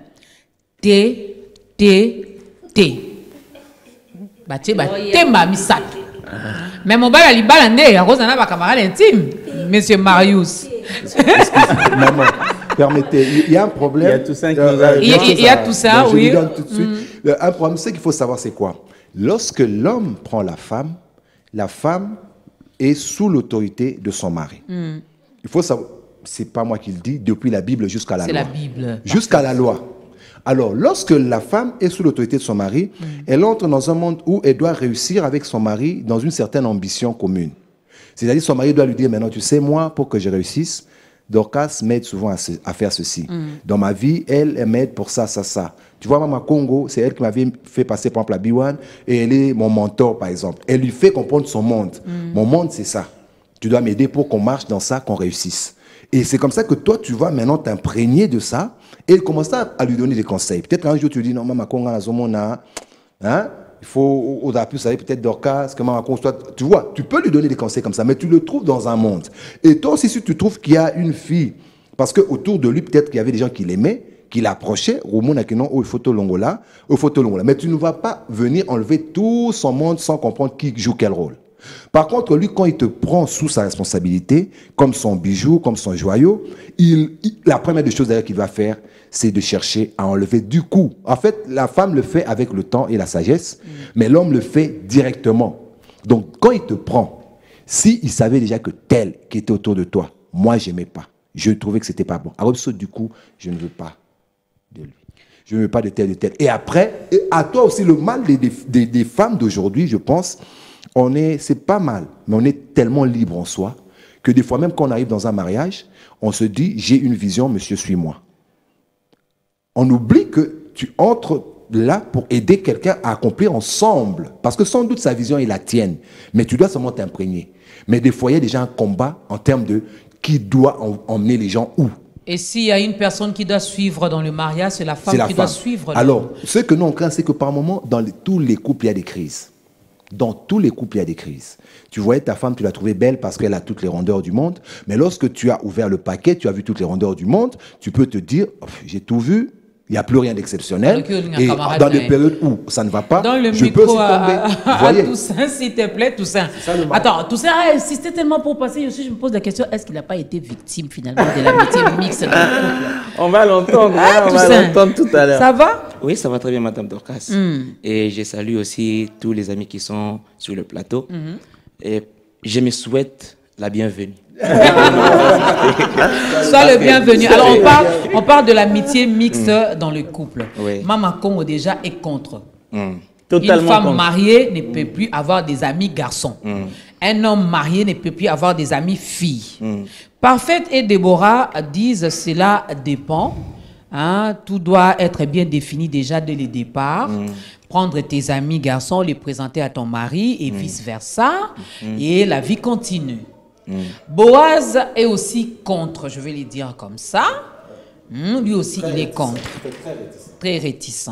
T. Mais mon bal Alibala Ndé, à cause d'un camarade intime, Monsieur Marius. Maman, permettez, il y a un problème. Il y a tout ça qui nous a... Il y a tout ça, oui. Je lui donne tout de suite. Un problème, ce qu'il faut savoir, c'est quoi? Lorsque l'homme prend la femme est sous l'autorité de son mari. Il faut savoir, c'est pas moi qui le dis, depuis la Bible jusqu'à la loi. C'est la Bible. Jusqu'à la loi. Alors, lorsque la femme est sous l'autorité de son mari, elle entre dans un monde où elle doit réussir avec son mari dans une certaine ambition commune. C'est-à-dire, son mari doit lui dire, maintenant, tu sais, moi, pour que je réussisse, Dorcas m'aide souvent à faire ceci. Dans ma vie, elle m'aide pour ça. Tu vois, Maman Congo, c'est elle qui m'avait fait passer, par exemple, la B1, et elle est mon mentor, par exemple. Elle lui fait comprendre son monde. Mon monde, c'est ça. Tu dois m'aider pour qu'on marche dans ça, qu'on réussisse. Et c'est comme ça que toi, tu vas maintenant t'imprégner de ça, et elle commence à lui donner des conseils. Peut-être un jour, tu lui dis, non, Maman Congo, hein? Il faut, au début, vous savez, peut-être Dorcas, que Maman Congo, tu vois, tu peux lui donner des conseils comme ça, mais tu le trouves dans un monde. Et toi aussi, si tu trouves qu'il y a une fille, parce qu'autour de lui, peut-être qu'il y avait des gens qui l'aimaient, qui l'approchaient, au monde, il faut Longola, mais tu ne vas pas venir enlever tout son monde sans comprendre qui joue quel rôle. Par contre, lui, quand il te prend sous sa responsabilité, comme son bijou, comme son joyau, la première des choses d'ailleurs qu'il va faire, c'est de chercher à enlever du coup. En fait, la femme le fait avec le temps et la sagesse, mais l'homme le fait directement. Donc, quand il te prend, s'il savait déjà que tel qui était autour de toi, moi, je n'aimais pas, je trouvais que c'était pas bon. Alors, du coup, je ne veux pas de lui. Je ne veux pas de tel et tel. Et après, à toi aussi, le mal des femmes d'aujourd'hui, je pense, c'est pas mal, mais on est tellement libre en soi que des fois, même quand on arrive dans un mariage, on se dit, j'ai une vision, monsieur, suis-moi. On oublie que tu entres là pour aider quelqu'un à accomplir ensemble. Parce que sans doute sa vision est la tienne, mais tu dois seulement t'imprégner. Mais des fois, il y a déjà un combat en termes de qui doit emmener les gens où. Et s'il y a une personne qui doit suivre dans le mariage, c'est la femme qui doit suivre. Alors, ce que nous on craint, c'est que par moment, dans tous les couples, il y a des crises. Dans tous les couples, il y a des crises. Tu voyais ta femme, tu l'as trouvée belle parce qu'elle a toutes les rondeurs du monde. Mais lorsque tu as ouvert le paquet, tu as vu toutes les rondeurs du monde, tu peux te dire, j'ai tout vu, il n'y a plus rien d'exceptionnel. Et dans les périodes où ça ne va pas, je peux aussi tomber. Toussaint, s'il te plaît, Toussaint. Attends, Toussaint a insisté tellement pour passer. Je me pose la question, est-ce qu'il n'a pas été victime finalement de l'amitié mixte dans le couple? On va l'entendre, on va l'entendre tout à l'heure. Ça va? Oui, ça va très bien, Madame Dorcas. Et je salue aussi tous les amis qui sont sur le plateau. Et je me souhaite la bienvenue. Sois le bienvenu. Alors, on parle de l'amitié mixte dans le couple. Oui. Maman Congo déjà est contre. Totalement Une femme contre. mariée ne peut plus avoir des amis garçons. Un homme marié ne peut plus avoir des amis filles. Parfaite et Déborah disent cela dépend. Hein, tout doit être bien défini déjà dès le départ. Prendre tes amis garçons, les présenter à ton mari et vice-versa. Et la vie continue. Boaz est aussi contre, je vais le dire comme ça. Lui aussi, il est contre. Très réticent.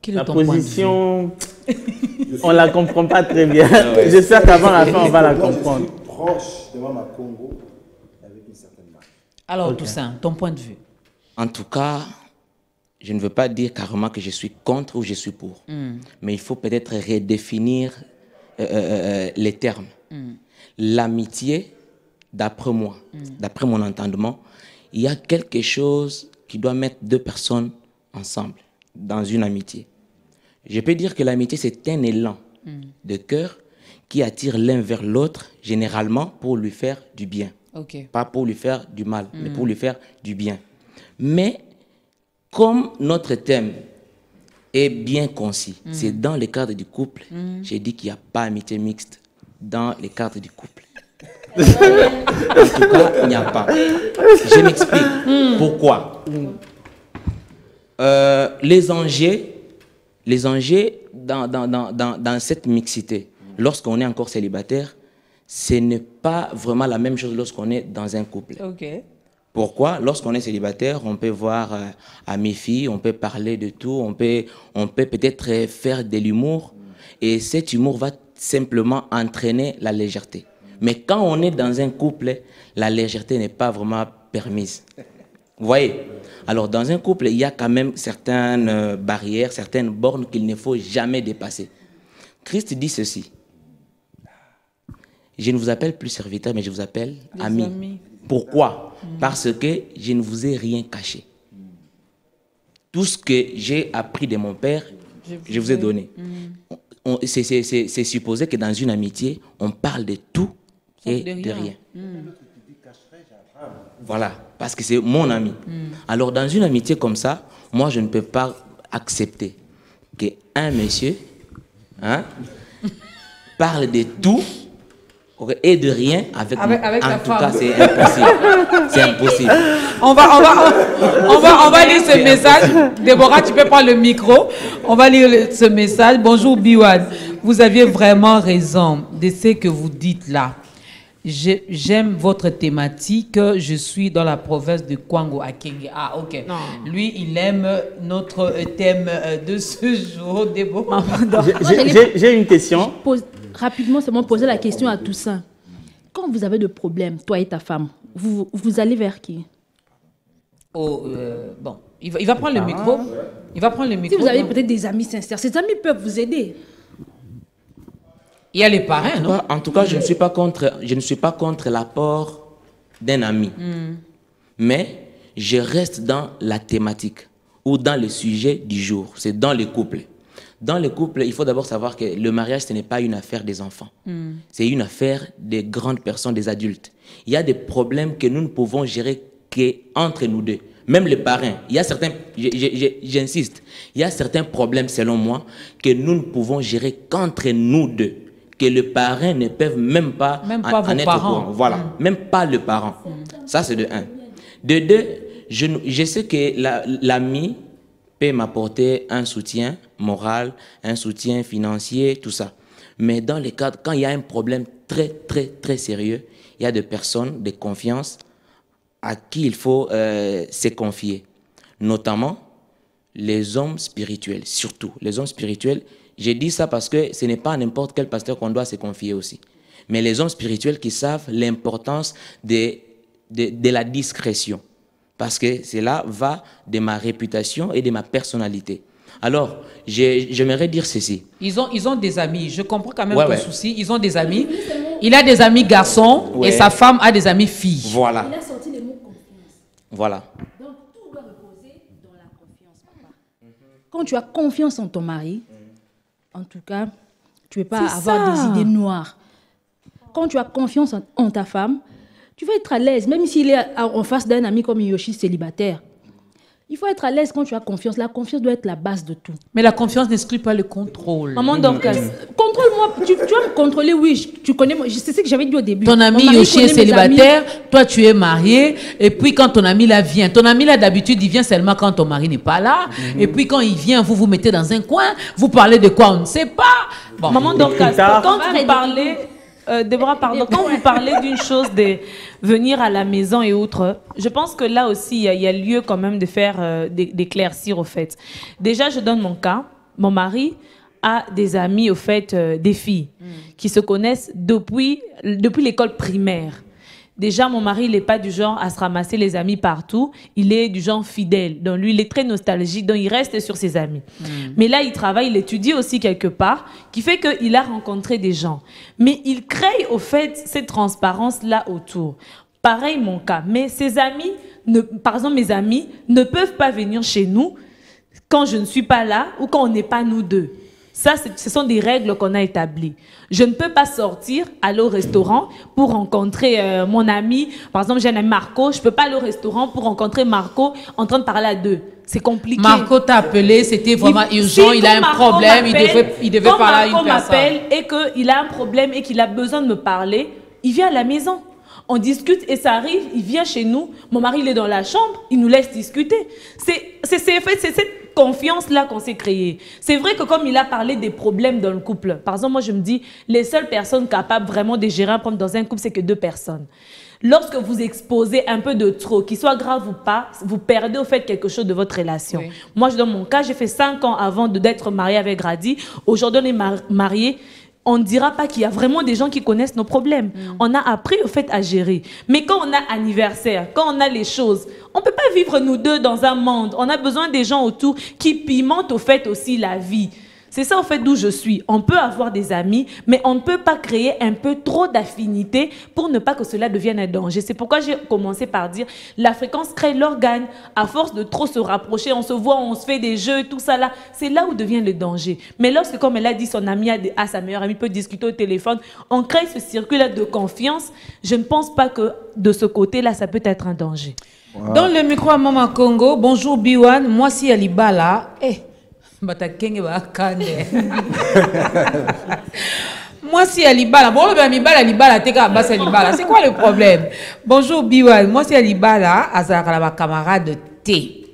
Quel est La ton point de vue? position, on ne la comprend pas très bien. J'espère qu'avant la fin, on va la comprendre. Proche de Maman Congo avec une certaine marque. Alors, Toussaint, ton point de vue? En tout cas, je ne veux pas dire carrément que je suis contre ou je suis pour. Mais il faut peut-être redéfinir les termes. L'amitié, d'après moi, d'après mon entendement, il y a quelque chose qui doit mettre deux personnes ensemble dans une amitié. Je peux dire que l'amitié, c'est un élan de cœur qui attire l'un vers l'autre, généralement pour lui faire du bien. Pas pour lui faire du mal, mais pour lui faire du bien. Mais comme notre thème est bien concis, c'est dans le cadre du couple, j'ai dit qu'il n'y a pas amitié mixte dans le cadre du couple. En tout cas, il n'y a pas. Je m'explique. Pourquoi? Les enjeux dans cette mixité, lorsqu'on est encore célibataire, ce n'est pas vraiment la même chose lorsqu'on est dans un couple. Pourquoi? Lorsqu'on est célibataire, on peut voir amis filles, on peut parler de tout, on peut peut-être faire de l'humour, et cet humour va simplement entraîner la légèreté. Mais quand on est dans un couple, la légèreté n'est pas vraiment permise. Vous voyez? Alors, dans un couple, il y a quand même certaines barrières, certaines bornes qu'il ne faut jamais dépasser. Christ dit ceci. Je ne vous appelle plus serviteur, mais je vous appelle ami. Pourquoi? Parce que je ne vous ai rien caché. Tout ce que j'ai appris de mon père, je vous ai donné. C'est supposé que dans une amitié, on parle de tout et de rien. Voilà, parce que c'est mon ami. Alors, dans une amitié comme ça, moi, je ne peux pas accepter qu'un monsieur parle de tout et de rien avec moi. En tout cas, c'est impossible. C'est impossible. On va lire ce message. Déborah, tu peux prendre le micro. On va lire ce message. Bonjour Biwan. Vous aviez vraiment raison de ce que vous dites là. J'aime votre thématique. Je suis dans la province de Kwango à Kenge. Ah, ok. Non. Lui, il aime notre thème de ce jour. Déborah. J'ai une question. Rapidement, c'est moi poser la question à Toussaint. Quand vous avez de problèmes, toi et ta femme, vous allez vers qui? Bon, il va prendre le micro. Il va prendre le micro. Si vous avez peut-être des amis sincères, ces amis peuvent vous aider. Il y a les parrains, non? En tout cas, je ne suis pas contre l'apport d'un ami. Mais je reste dans la thématique ou dans le sujet du jour. C'est dans le couple. Dans le couple, il faut d'abord savoir que le mariage, ce n'est pas une affaire des enfants. C'est une affaire des grandes personnes, des adultes. Il y a des problèmes que nous ne pouvons gérer qu'entre nous deux. Même les parrains, il y a certains, j'insiste, il y a certains problèmes, selon moi, que nous ne pouvons gérer qu'entre nous deux. Que les parrains ne peuvent même pas en être au courant. Voilà, même pas le parent. Ça, c'est de un. De deux, je sais que l'ami peut m'apporter un soutien moral, un soutien financier, tout ça. Mais dans les cadres, quand il y a un problème très, très, très sérieux, il y a des personnes de confiance à qui il faut se confier. Notamment les hommes spirituels, surtout les hommes spirituels. J'ai dit ça parce que ce n'est pas n'importe quel pasteur qu'on doit se confier aussi. Mais les hommes spirituels qui savent l'importance de la discrétion. Parce que cela va de ma réputation et de ma personnalité. Alors, j'aimerais dire ceci. Ils ont des amis. Je comprends quand même ton souci. Ils ont des amis. Il a des amis garçons et sa femme a des amis filles. Voilà. Il a sorti le mot confiance. Voilà. Donc, tout doit reposer dans la confiance, papa. Quand tu as confiance en ton mari, en tout cas, tu ne peux pas avoir des idées noires. Quand tu as confiance en ta femme, tu vas être à l'aise, même s'il est en face d'un ami comme Yoshi célibataire. Il faut être à l'aise quand tu as confiance. La confiance doit être la base de tout. Mais la confiance n'exclut pas le contrôle. Maman Dorcas, contrôle-moi. Tu vas me contrôler, oui. Tu connais moi. C'est ce que j'avais dit au début. Ton ami Yoshi est célibataire, toi tu es marié, et puis quand ton ami là vient, ton ami là d'habitude il vient seulement quand ton mari n'est pas là, et puis quand il vient, vous vous mettez dans un coin, vous parlez de quoi on ne sait pas. Bon. Maman Dorcas, quand vous parlez... Déborah, pardon, quand vous parlez d'une chose de venir à la maison et autres, je pense que là aussi, il y a lieu quand même de faire d'éclaircir au fait. Déjà, je donne mon cas. Mon mari a des amis, au fait, des filles qui se connaissent depuis l'école primaire. Déjà, mon mari, il n'est pas du genre à se ramasser les amis partout. Il est du genre fidèle. Donc, lui, il est très nostalgique. Donc, il reste sur ses amis. Mais là, il travaille, il étudie aussi quelque part, qui fait qu'il a rencontré des gens. Mais il crée, au fait, cette transparence-là autour. Pareil, mon cas. Mais ses amis, par exemple, mes amis, ne peuvent pas venir chez nous quand je ne suis pas là ou quand on n'est pas nous deux. Ça, ce sont des règles qu'on a établies. Je ne peux pas sortir, aller au restaurant pour rencontrer mon ami. Par exemple, j'ai un ami Marco. Je ne peux pas aller au restaurant pour rencontrer Marco en train de parler à deux. C'est compliqué. Marco t'a appelé, c'était vraiment urgent. Il a un problème, il devait parler à une personne. Quand Marco m'appelle et qu'il a un problème et qu'il a besoin de me parler, il vient à la maison. On discute et ça arrive, il vient chez nous. Mon mari, il est dans la chambre, il nous laisse discuter. C'est cette confiance-là qu'on s'est créée. C'est vrai que comme il a parlé des problèmes dans le couple, par exemple, moi je me dis, les seules personnes capables vraiment de gérer un problème dans un couple, c'est que 2 personnes. Lorsque vous exposez un peu de trop, qu'il soit grave ou pas, vous perdez au fait quelque chose de votre relation. Oui. Moi, dans mon cas, j'ai fait 5 ans avant d'être mariée avec Grady. Aujourd'hui, on est mariés. On ne dira pas qu'il y a vraiment des gens qui connaissent nos problèmes. On a appris au fait à gérer. Mais quand on a anniversaire, quand on a les choses, on ne peut pas vivre nous deux dans un monde. On a besoin des gens autour qui pimentent au fait aussi la vie. C'est ça, au fait, d'où je suis. On peut avoir des amis, mais on ne peut pas créer un peu trop d'affinité pour ne pas que cela devienne un danger. C'est pourquoi j'ai commencé par dire la fréquence crée l'organe. À force de trop se rapprocher, on se voit, on se fait des jeux, tout ça là. C'est là où devient le danger. Mais lorsque, comme elle a dit, son ami à sa meilleure amie peut discuter au téléphone, on crée ce circuit-là de confiance. Je ne pense pas que de ce côté-là, ça peut être un danger. Wow. Dans le micro à Maman Congo, bonjour Biwan, moi si Alibala, moi si Alibala, bon c'est quoi le problème? Bonjour Biwan, moi si Alibala, azaka ma camarade T.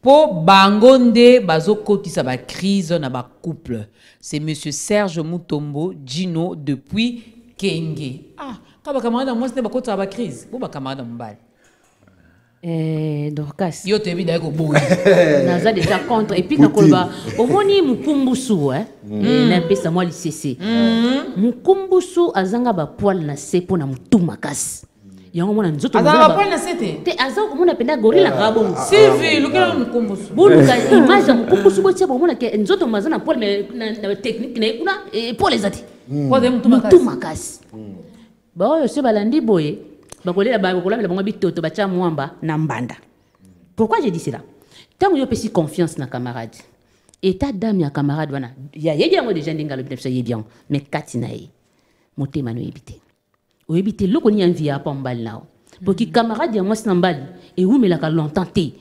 Po bangonde bazokoti sa ba crise na ba couple. C'est monsieur Serge Mutombo Gino depuis Kenge. Ah, quand ba camarade moi c'est ba koti sa ba crise. Bo ba camarade mbal. Dorcas. Yo te vida ko boy. Naza déjà contre et puis nakoloba omoni mukumbusu na pesa moi licc. Mukumbusu azanga ba poil na sepo na mutu makasi. Yango mona nzoto azanga ba poil na sete. Te azanga mona penda gorilla ngabo. Sivi lukela mukumbusu. Buluka image mukumbusu bo tshebo mona ke nzoto mazana poil na technique na kuna poil ezati. Poil de mutu makasi. Ba oyo se balandi boye. Pourquoi j'ai dit cela? Tant que je confiance dans camarade, état d'âme ya camarade wana, ya yebi ngo déjà ndinga le bien, mais katinae, moté manu ebité. O ebité loko ni envie ya pambal nao. Pour que camarade ya moi snambal et où me la ka longtemps té.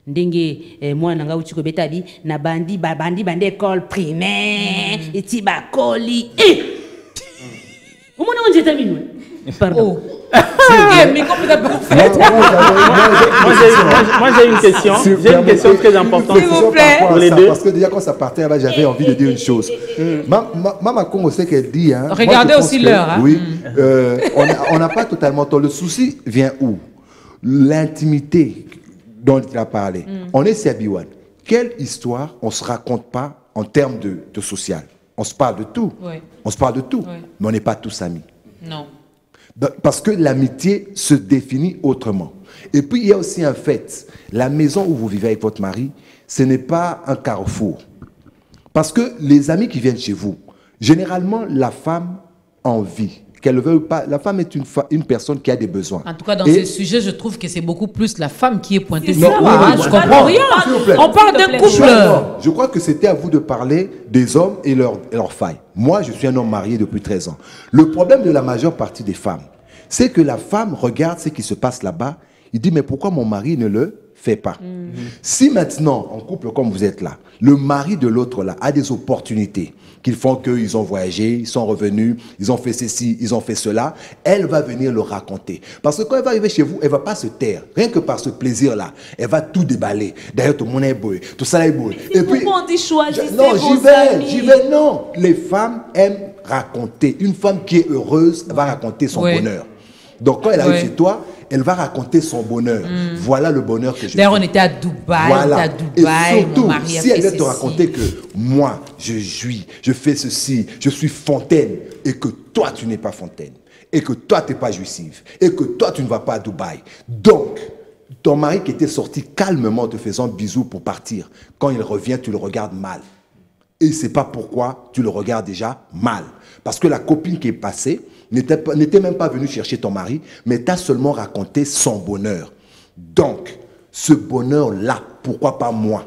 Ndenge moi nanga utiko betabi na bandi école primaire, et ti ba koli. Au moins on j'étais minou. Pardon. Moi j'ai une question. J'ai une question très importante pour les deux. Parce que déjà quand ça partait, j'avais envie de dire une chose. Maman Congo sait qu'elle dit. Hein, regardez aussi l'heure. Hein. Oui. On n'a pas totalement tort. Le souci vient où? L'intimité dont il a parlé. On est Sabiwan. Quelle histoire on ne se raconte pas en termes de social? On se parle de tout. Oui. On se parle de tout. Oui. Mais on n'est pas tous amis. Non. Parce que l'amitié se définit autrement. Et puis, il y a aussi un fait. La maison où vous vivez avec votre mari, ce n'est pas un carrefour. Parce que les amis qui viennent chez vous, généralement, la femme en vit. Qu'elle ne veuille pas, la femme est une personne qui a des besoins. En tout cas, dans ce sujet, je trouve que c'est beaucoup plus la femme qui est pointée du doigt. Je comprends rien. On parle d'un couple. Je crois que c'était à vous de parler des hommes et leurs failles. Moi, je suis un homme marié depuis 13 ans. Le problème de la majeure partie des femmes, c'est que la femme regarde ce qui se passe là-bas. Il dit, mais pourquoi mon mari ne le fait pas? Si maintenant, en couple comme vous êtes là, le mari de l'autre là a des opportunités qu'ils font qu'ils ont voyagé, ils sont revenus, ils ont fait ceci, ils ont fait cela, elle va venir le raconter. Parce que quand elle va arriver chez vous, elle ne va pas se taire. Rien que par ce plaisir-là, elle va tout déballer. D'ailleurs, tout le monde est beau, tout ça est beau. Et puis, pourquoi on dit choisissez non, vos amis? J'y vais, non. Les femmes aiment raconter. Une femme qui est heureuse va raconter son bonheur. Donc quand elle arrive chez toi, elle va raconter son bonheur. Voilà le bonheur que je D'ailleurs, on était à Dubaï. Voilà. À Dubaï, et surtout, mon mari si elle vient te raconter que moi, je jouis, je fais ceci, je suis fontaine, et que toi, tu n'es pas fontaine, et que toi, tu n'es pas juive, et que toi, tu ne vas pas à Dubaï. Donc, ton mari qui était sorti calmement te faisant bisous pour partir, quand il revient, tu le regardes mal. Et c'est pas pourquoi tu le regardes déjà mal. Parce que la copine qui est passée n'était même pas venue chercher ton mari, mais t'a seulement raconté son bonheur. Donc, ce bonheur-là, pourquoi pas moi?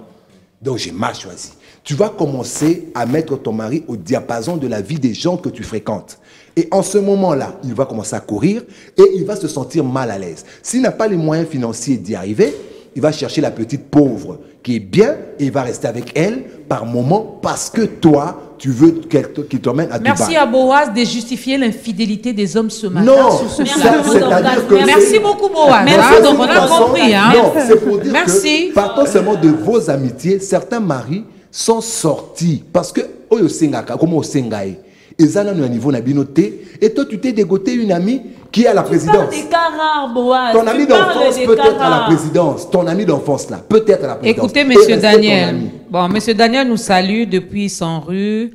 Donc, j'ai mal choisi. Tu vas commencer à mettre ton mari au diapason de la vie des gens que tu fréquentes. Et en ce moment-là, il va commencer à courir et il va se sentir mal à l'aise. S'il n'a pas les moyens financiers d'y arriver, il va chercher la petite pauvre qui est bien et il va rester avec elle par moment parce que toi, tu veux qu'il t'emmène à Dubaï. Merci à Boaz de justifier l'infidélité des hommes ce matin. Non, sur ce c'est-à-dire que... Merci beaucoup Boaz. Merci. Donc on a compris. Hein? Non, c'est pour dire merci. que partant seulement de vos amitiés, certains maris sont sortis parce que Oyo Sengaka, comme au Sengaï, ils ont un niveau nabinoté et toi tu t'es dégoté une amie qui est à la présidence. Des cas rares, Boaz. Ton ami d'enfance peut-être à la présidence. Ton ami d'enfance là, peut-être à la présidence. Écoutez, monsieur Daniel. Bon, monsieur Daniel nous salue depuis 100 rue.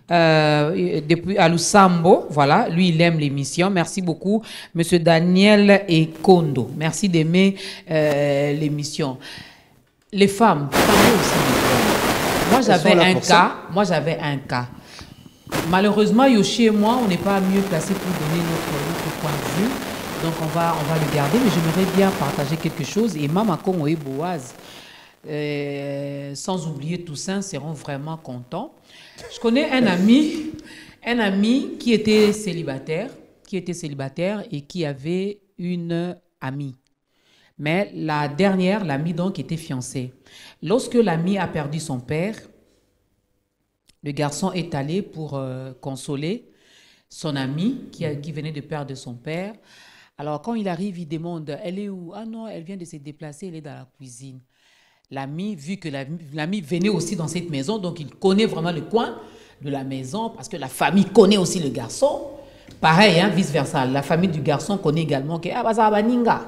Depuis à Lusambo, voilà, lui il aime l'émission. Merci beaucoup, monsieur Daniel et Kondo. Merci d'aimer l'émission. Les femmes, parlez aussi. Moi j'avais un cas. Malheureusement, Yoshi et moi, on n'est pas mieux placés pour donner notre point de vue. Donc on va le garder, mais j'aimerais bien partager quelque chose. Et Mama Kongo et Boaz, sans oublier Toussaint, seront vraiment contents. Je connais un ami qui était célibataire et qui avait une amie. Mais la dernière, l'amie donc, était fiancée. Lorsque l'amie a perdu son père, le garçon est allé pour consoler son ami qui venait de perdre son père. Alors quand il arrive, il demande, elle est où? Ah non, elle vient de se déplacer, elle est dans la cuisine. L'ami, vu que l'ami venait aussi dans cette maison, donc il connaît vraiment le coin de la maison, parce que la famille connaît aussi le garçon. Pareil, hein, vice-versa. La famille du garçon connaît également que ça va ninga.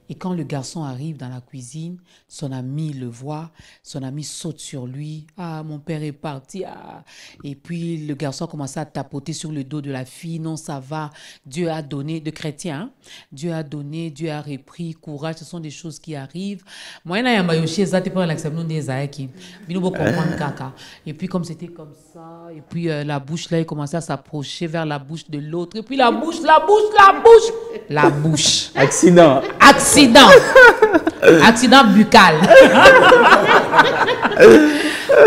Et quand le garçon arrive dans la cuisine, son ami le voit, son ami saute sur lui. Ah, mon père est parti. Ah. Et puis le garçon commence à tapoter sur le dos de la fille. Non, ça va. Dieu a donné, de chrétien, hein? Dieu a donné, Dieu a repris, courage. Ce sont des choses qui arrivent. Moi, il y a un et puis comme c'était comme ça, et puis la bouche là, il commençait à s'approcher vers la bouche de l'autre. Et puis la bouche. Accident. Accident buccal.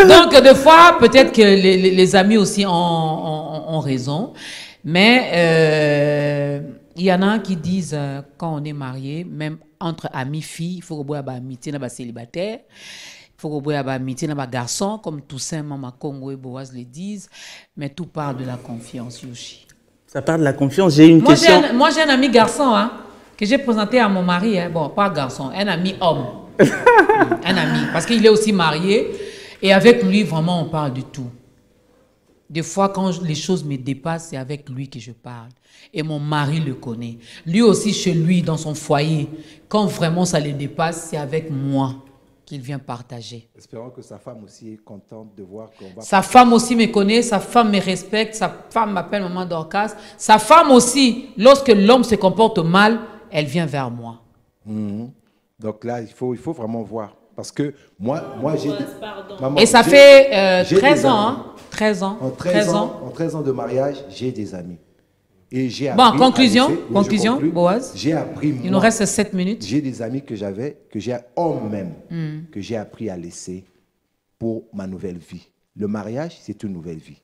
Donc, des fois, peut-être que les amis aussi ont raison. Mais il y en a qui disent, quand on est marié, même entre amis-filles, il faut que vous ayez amitié dans les célibataires. Il faut que vous ayez amitié dans les garçons, comme Toussaint, Mama Kongo et Boaz le disent. Mais tout part de la confiance, Yoshi. Ça part de la confiance. J'ai une question. Moi, j'ai un ami garçon, hein, que j'ai présenté à mon mari. Hein. Bon, pas garçon, un ami homme. Un ami, parce qu'il est aussi marié. Et avec lui, vraiment, on parle de tout. Des fois, quand les choses me dépassent, c'est avec lui que je parle. Et mon mari le connaît. Lui aussi, chez lui, dans son foyer, quand vraiment ça le dépasse, c'est avec moi qu'il vient partager. Espérons que sa femme aussi est contente de voir qu'on va... Sa femme aussi me connaît, sa femme me respecte, sa femme m'appelle maman Dorcas. Sa femme aussi, lorsque l'homme se comporte mal, elle vient vers moi. Donc là, il faut vraiment voir. Parce que moi j'ai... Et ça fait 13 ans, hein? 13 ans. En 13 ans de mariage, j'ai des amis. Et j'ai appris... Bon, conclusion, Boaz. J'ai appris... Il nous reste 7 minutes. J'ai des amis que j'ai hommes même, que j'ai appris à laisser pour ma nouvelle vie. Le mariage, c'est une nouvelle vie.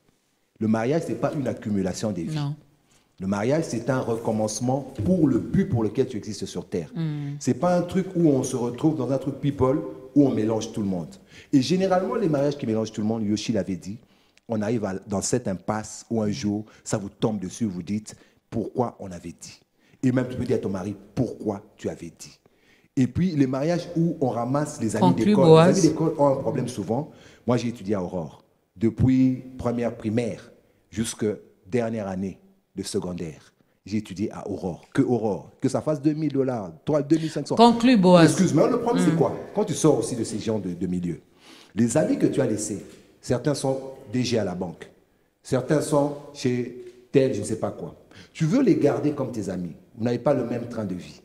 Le mariage, ce n'est pas une accumulation des vies. Non. Le mariage, c'est un recommencement pour le but pour lequel tu existes sur Terre. Ce n'est pas un truc où on se retrouve dans un truc people, où on mélange tout le monde. Et généralement, les mariages qui mélangent tout le monde, Yoshi l'avait dit, on arrive dans cette impasse où un jour, ça vous tombe dessus, vous dites, pourquoi on avait dit. Et même tu peux dire à ton mari, pourquoi tu avais dit. Et puis, les mariages où on ramasse les amis d'école. Les amis d'école ont un problème souvent. Moi, j'ai étudié à Aurore. Depuis première primaire jusqu'à dernière année de secondaire. J'ai étudié à Aurore. Que Aurore. Que ça fasse $2000, 2500. Conclue, Boaz. Excuse-moi, le problème, c'est quoi? Quand tu sors aussi de ces gens de milieu, les amis que tu as laissés, certains sont DG à la banque. Certains sont chez tel, je ne sais pas quoi. Tu veux les garder comme tes amis. Vous n'avez pas le même train de vie.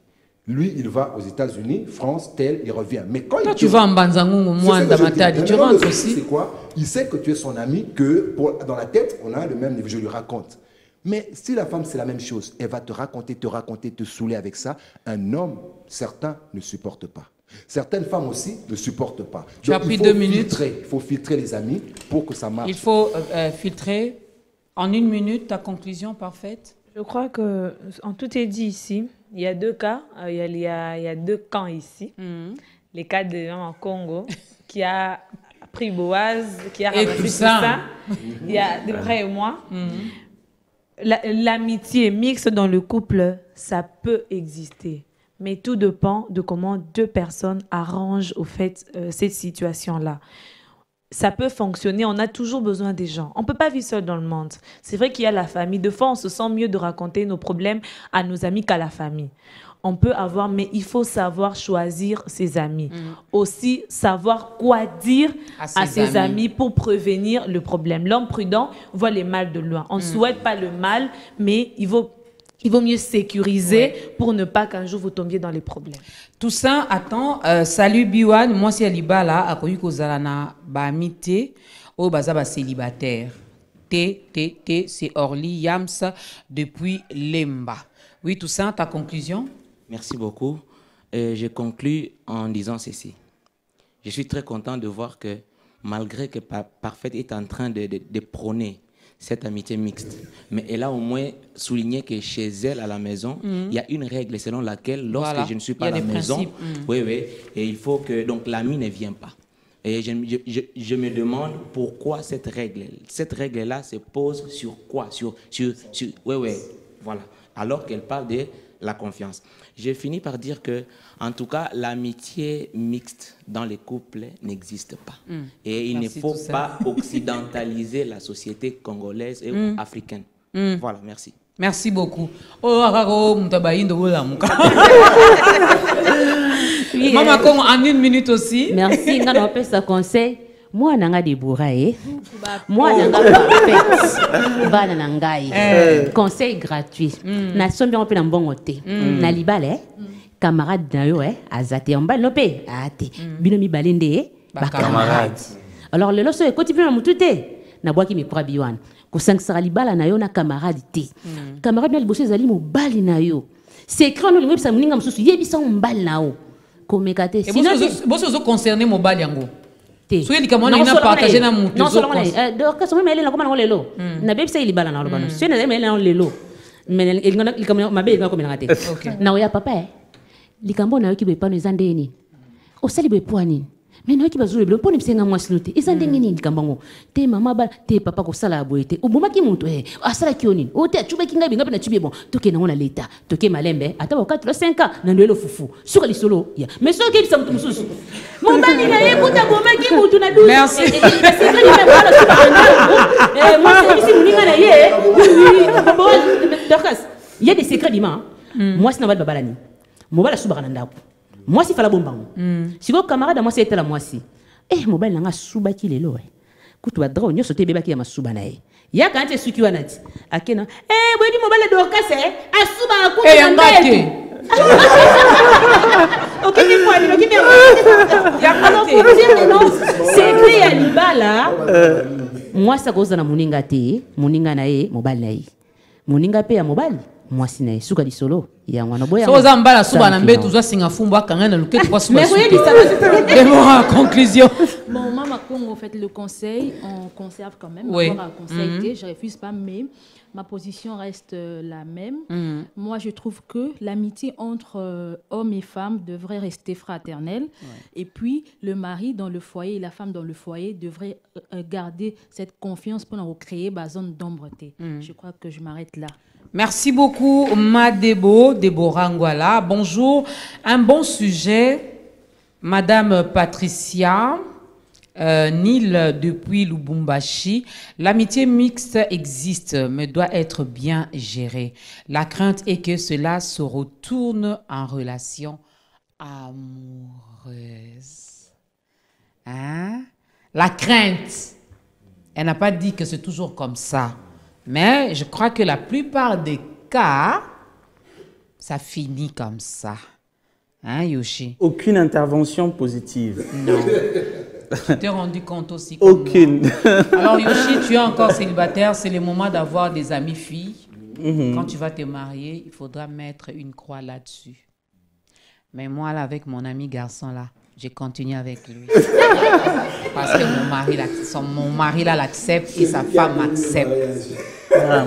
Lui, il va aux États-Unis, France, tel, il revient. Mais quand toi, tu vas en Banzango, moi, dans ma tête, tu rentres aussi. C'est quoi? Il sait que tu es son ami, que dans la tête, on a le même niveau. Je lui raconte. Mais si la femme, c'est la même chose, elle va te raconter, te saouler avec ça. Un homme, certains ne supportent pas. Certaines femmes aussi ne supportent pas. Tu as pris 2 minutes. Il faut filtrer les amis pour que ça marche. Il faut filtrer en 1 minute ta conclusion parfaite. Je crois que en tout est dit ici. Il y a 2 cas. Il y a 2 camps ici. Les cas de en Congo qui a pris Boaz, qui a ramassé tout ça. Il y a de près et moi. L'amitié mixte dans le couple, ça peut exister. Mais tout dépend de comment 2 personnes arrangent au fait cette situation-là. Ça peut fonctionner, on a toujours besoin des gens. On ne peut pas vivre seul dans le monde. C'est vrai qu'il y a la famille. De fois, on se sent mieux de raconter nos problèmes à nos amis qu'à la famille. On peut avoir, mais il faut savoir choisir ses amis. Aussi, savoir quoi dire à ses amis pour prévenir le problème. L'homme prudent voit les mal de loin. On ne souhaite pas le mal, mais il vaut mieux sécuriser pour ne pas qu'un jour vous tombiez dans les problèmes. Tout ça, attends, salut Biwan, moi c'est Alibala, à Koyu Kozalana, Bamite, au Bazaba célibataire. C'est Orly Yams depuis Lemba. Oui, tout ça, ta conclusion? Merci beaucoup. Je conclus en disant ceci. Je suis très content de voir que malgré que Parfaite est en train de prôner cette amitié mixte, mais elle a au moins souligné que chez elle, à la maison, il y a une règle selon laquelle, lorsque je ne suis pas à la maison, et il faut que donc l'ami ne vienne pas. Et je me demande pourquoi cette règle-là se pose sur quoi? Voilà. Alors qu'elle parle de la confiance. Je finis par dire que, en tout cas, l'amitié mixte dans les couples n'existe pas. Et il ne faut pas occidentaliser la société congolaise et africaine. Voilà, merci. Merci beaucoup. Maman, comme en 1 minute aussi. Merci. On appelle ça conseil. Moi, nanga de bouraye. Moi, nanga parfaite. Bana nangai. Conseil gratuit. Na sombi on peut na bon côté. Na libale. Camarade na yo azate on bal lopé. Ate. Binomi balende ba camarade. Alors le loso ekoti pe na mutute. Na bwaki mi kwa biwan. Ko 5 libala na yo na camarade te. Camarade na liboso ezali mo bali na yo. Secret no lingo bisa muninga mususu yebisa on bal na o. Komekate. Sinon boso zo concerner mo bali yango. Soyez comme on a partagé na mutu. Non seulement donc quand on met les comme on les lo. Na bebe say libala na lo bano. Si na les les lo. Mais il comme ma bebe comme na te. Na oya papa likambo na yo ki be pano ezandeni. O sali be poani. Mais na yo ki bazulu be poni bisenga mwasi lote. Ezandeni ni likambo te mama ba te papa ko sala boyete. Oboma ki muntu asala kioni. O te chuba kinga binga na chubi bon. Toke na ona leta. Toke malembe ata ba 4 5 ans na ndelo fufu. Suka lisolo ya. Mais so ki bisa mutu mususu. Mon bali na ye kuta boma ki mutu na 12. Merci. Moi c'est ici muninga na ye. Il y a des secrets d'ima. Moi c'est na ba balani. Mobile suba na ndako. Moi si fala bombango. Si go camarade moi c'est la moi si. Mobile nanga suba ki lelo kutu adro nyoso te beba ki ya masuba na ye. Ya kante suki wanati. Akena bodi mobile do kase asuba ku na ndako. OK ni moi ni OK bien. Ya kante. Non, c'est vrai ya libala. Moi ça goza na muninga te, muninga na ye mobile na ye. Muninga pe ya mobile. Moi si na suka di solo ya mwana boya so zambala suba na mbetu zo singa fumbu akanga na luketu kwa suba conclusion. Bon, maman Congo, en fait, le conseil, on conserve quand même. Oui. Conseil, je refuse pas, mais ma position reste la même. Moi, je trouve que l'amitié entre hommes et femmes devrait rester fraternelle. Et puis, le mari dans le foyer et la femme dans le foyer devraient garder cette confiance pour créer une zone d'ombre. Je crois que je m'arrête là. Merci beaucoup, Madebo, Deborah Ngwala. Bonjour. Un bon sujet, Madame Patricia Nil depuis Lubumbashi. L'amitié mixte existe, mais doit être bien gérée. La crainte est que cela se retourne en relation amoureuse. Hein? La crainte. Elle n'a pas dit que c'est toujours comme ça. Mais je crois que la plupart des cas, ça finit comme ça. Hein, Yoshi? Aucune intervention positive. Non. Tu t'es rendu compte aussi comme Aucune. moi. Alors Yoshi, tu es encore célibataire, c'est le moment d'avoir des amis filles. Quand tu vas te marier, il faudra mettre une croix là-dessus. Mais moi, là, avec mon ami garçon, là, j'ai continué avec lui. Parce que mon mari là, l'accepte et sa femme m'accepte.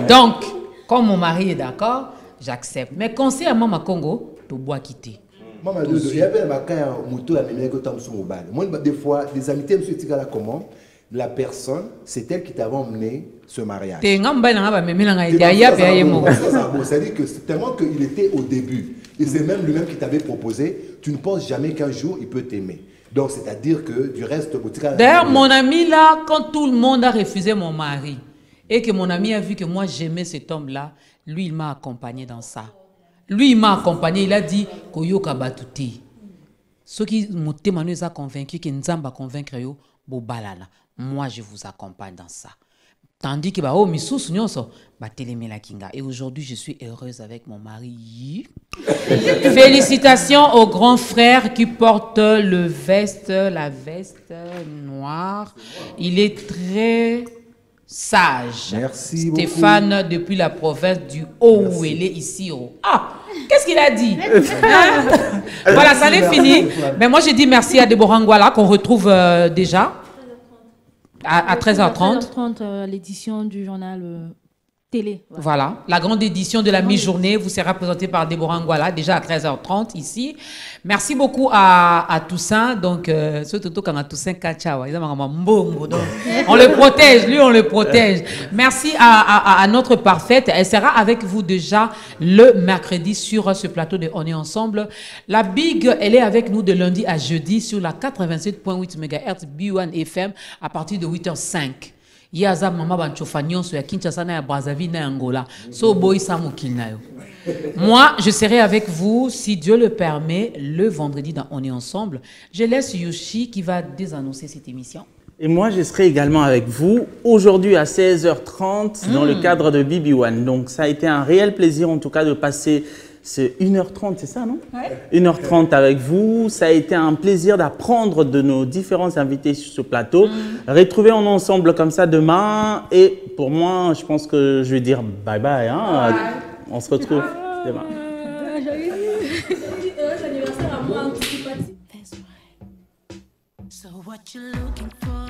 Donc, comme mon mari est d'accord, j'accepte. Mais conseil à Mama Congo, tu dois quitter. Maman, il y a un moto à des fois, des amitiés, monsieur Tigala, comment la personne, c'est elle qui t'avait emmené ce mariage. C'est-à-dire que c'est tellement qu'il était au début. Et c'est même lui-même qui t'avait proposé. Tu ne penses jamais qu'un jour, il peut t'aimer. Donc, c'est-à-dire que du reste... D'ailleurs, mon ami là, quand tout le monde a refusé mon mari, et que mon ami a vu que moi, j'aimais cet homme-là, lui, il m'a accompagné dans ça. Lui, il m'a accompagné, il a dit « Koyoka batuti ». Ceux qui m'ont convaincu que Nzamba convaincre yo, bobalala. Moi, je vous accompagne dans ça. Tandis que oh misous nyonso ba telemela kinga, et aujourd'hui je suis heureuse avec mon mari. Félicitations au grand frère qui porte la veste noire. Il est très sage. Merci Stéphane beaucoup. depuis la province du Haut-Ouélé ici au. Ah, qu'est-ce qu'il a dit? Hein? Voilà, ça n'est fini. Mais moi j'ai dit merci à Deborah Ngwala qu'on retrouve déjà. À 13h30. 13h30, l'édition du journal télé. Voilà, la grande édition de la mi-journée vous sera présentée par Deborah Ngwala, déjà à 13h30 ici. Merci beaucoup à Toussaint. Donc, surtout quand on a Toussaint Kachawa, on le protège, lui on le protège. Merci à notre parfaite. Elle sera avec vous déjà le mercredi sur ce plateau de On est ensemble. La Big, elle est avec nous de lundi à jeudi sur la 87.8 MHz B1 FM à partir de 8h05. Yaza mama banchofa nyonso ya Kinshasa na ya Brazzaville na Angola. So boy samukil na yo. Moi, je serai avec vous, si Dieu le permet, le vendredi dans On est ensemble. Je laisse Yoshi qui va désannoncer cette émission. Et moi, je serai également avec vous aujourd'hui à 16h30 dans le cadre de BB1. Donc, ça a été un réel plaisir en tout cas de passer... C'est 1h30, c'est ça, non? Ouais. 1h30 avec vous. Ça a été un plaisir d'apprendre de nos différents invités sur ce plateau. Retrouvez-nous ensemble comme ça demain. Et pour moi, je pense que je vais dire bye-bye. Hein? Ouais. On se retrouve demain. So what you looking for?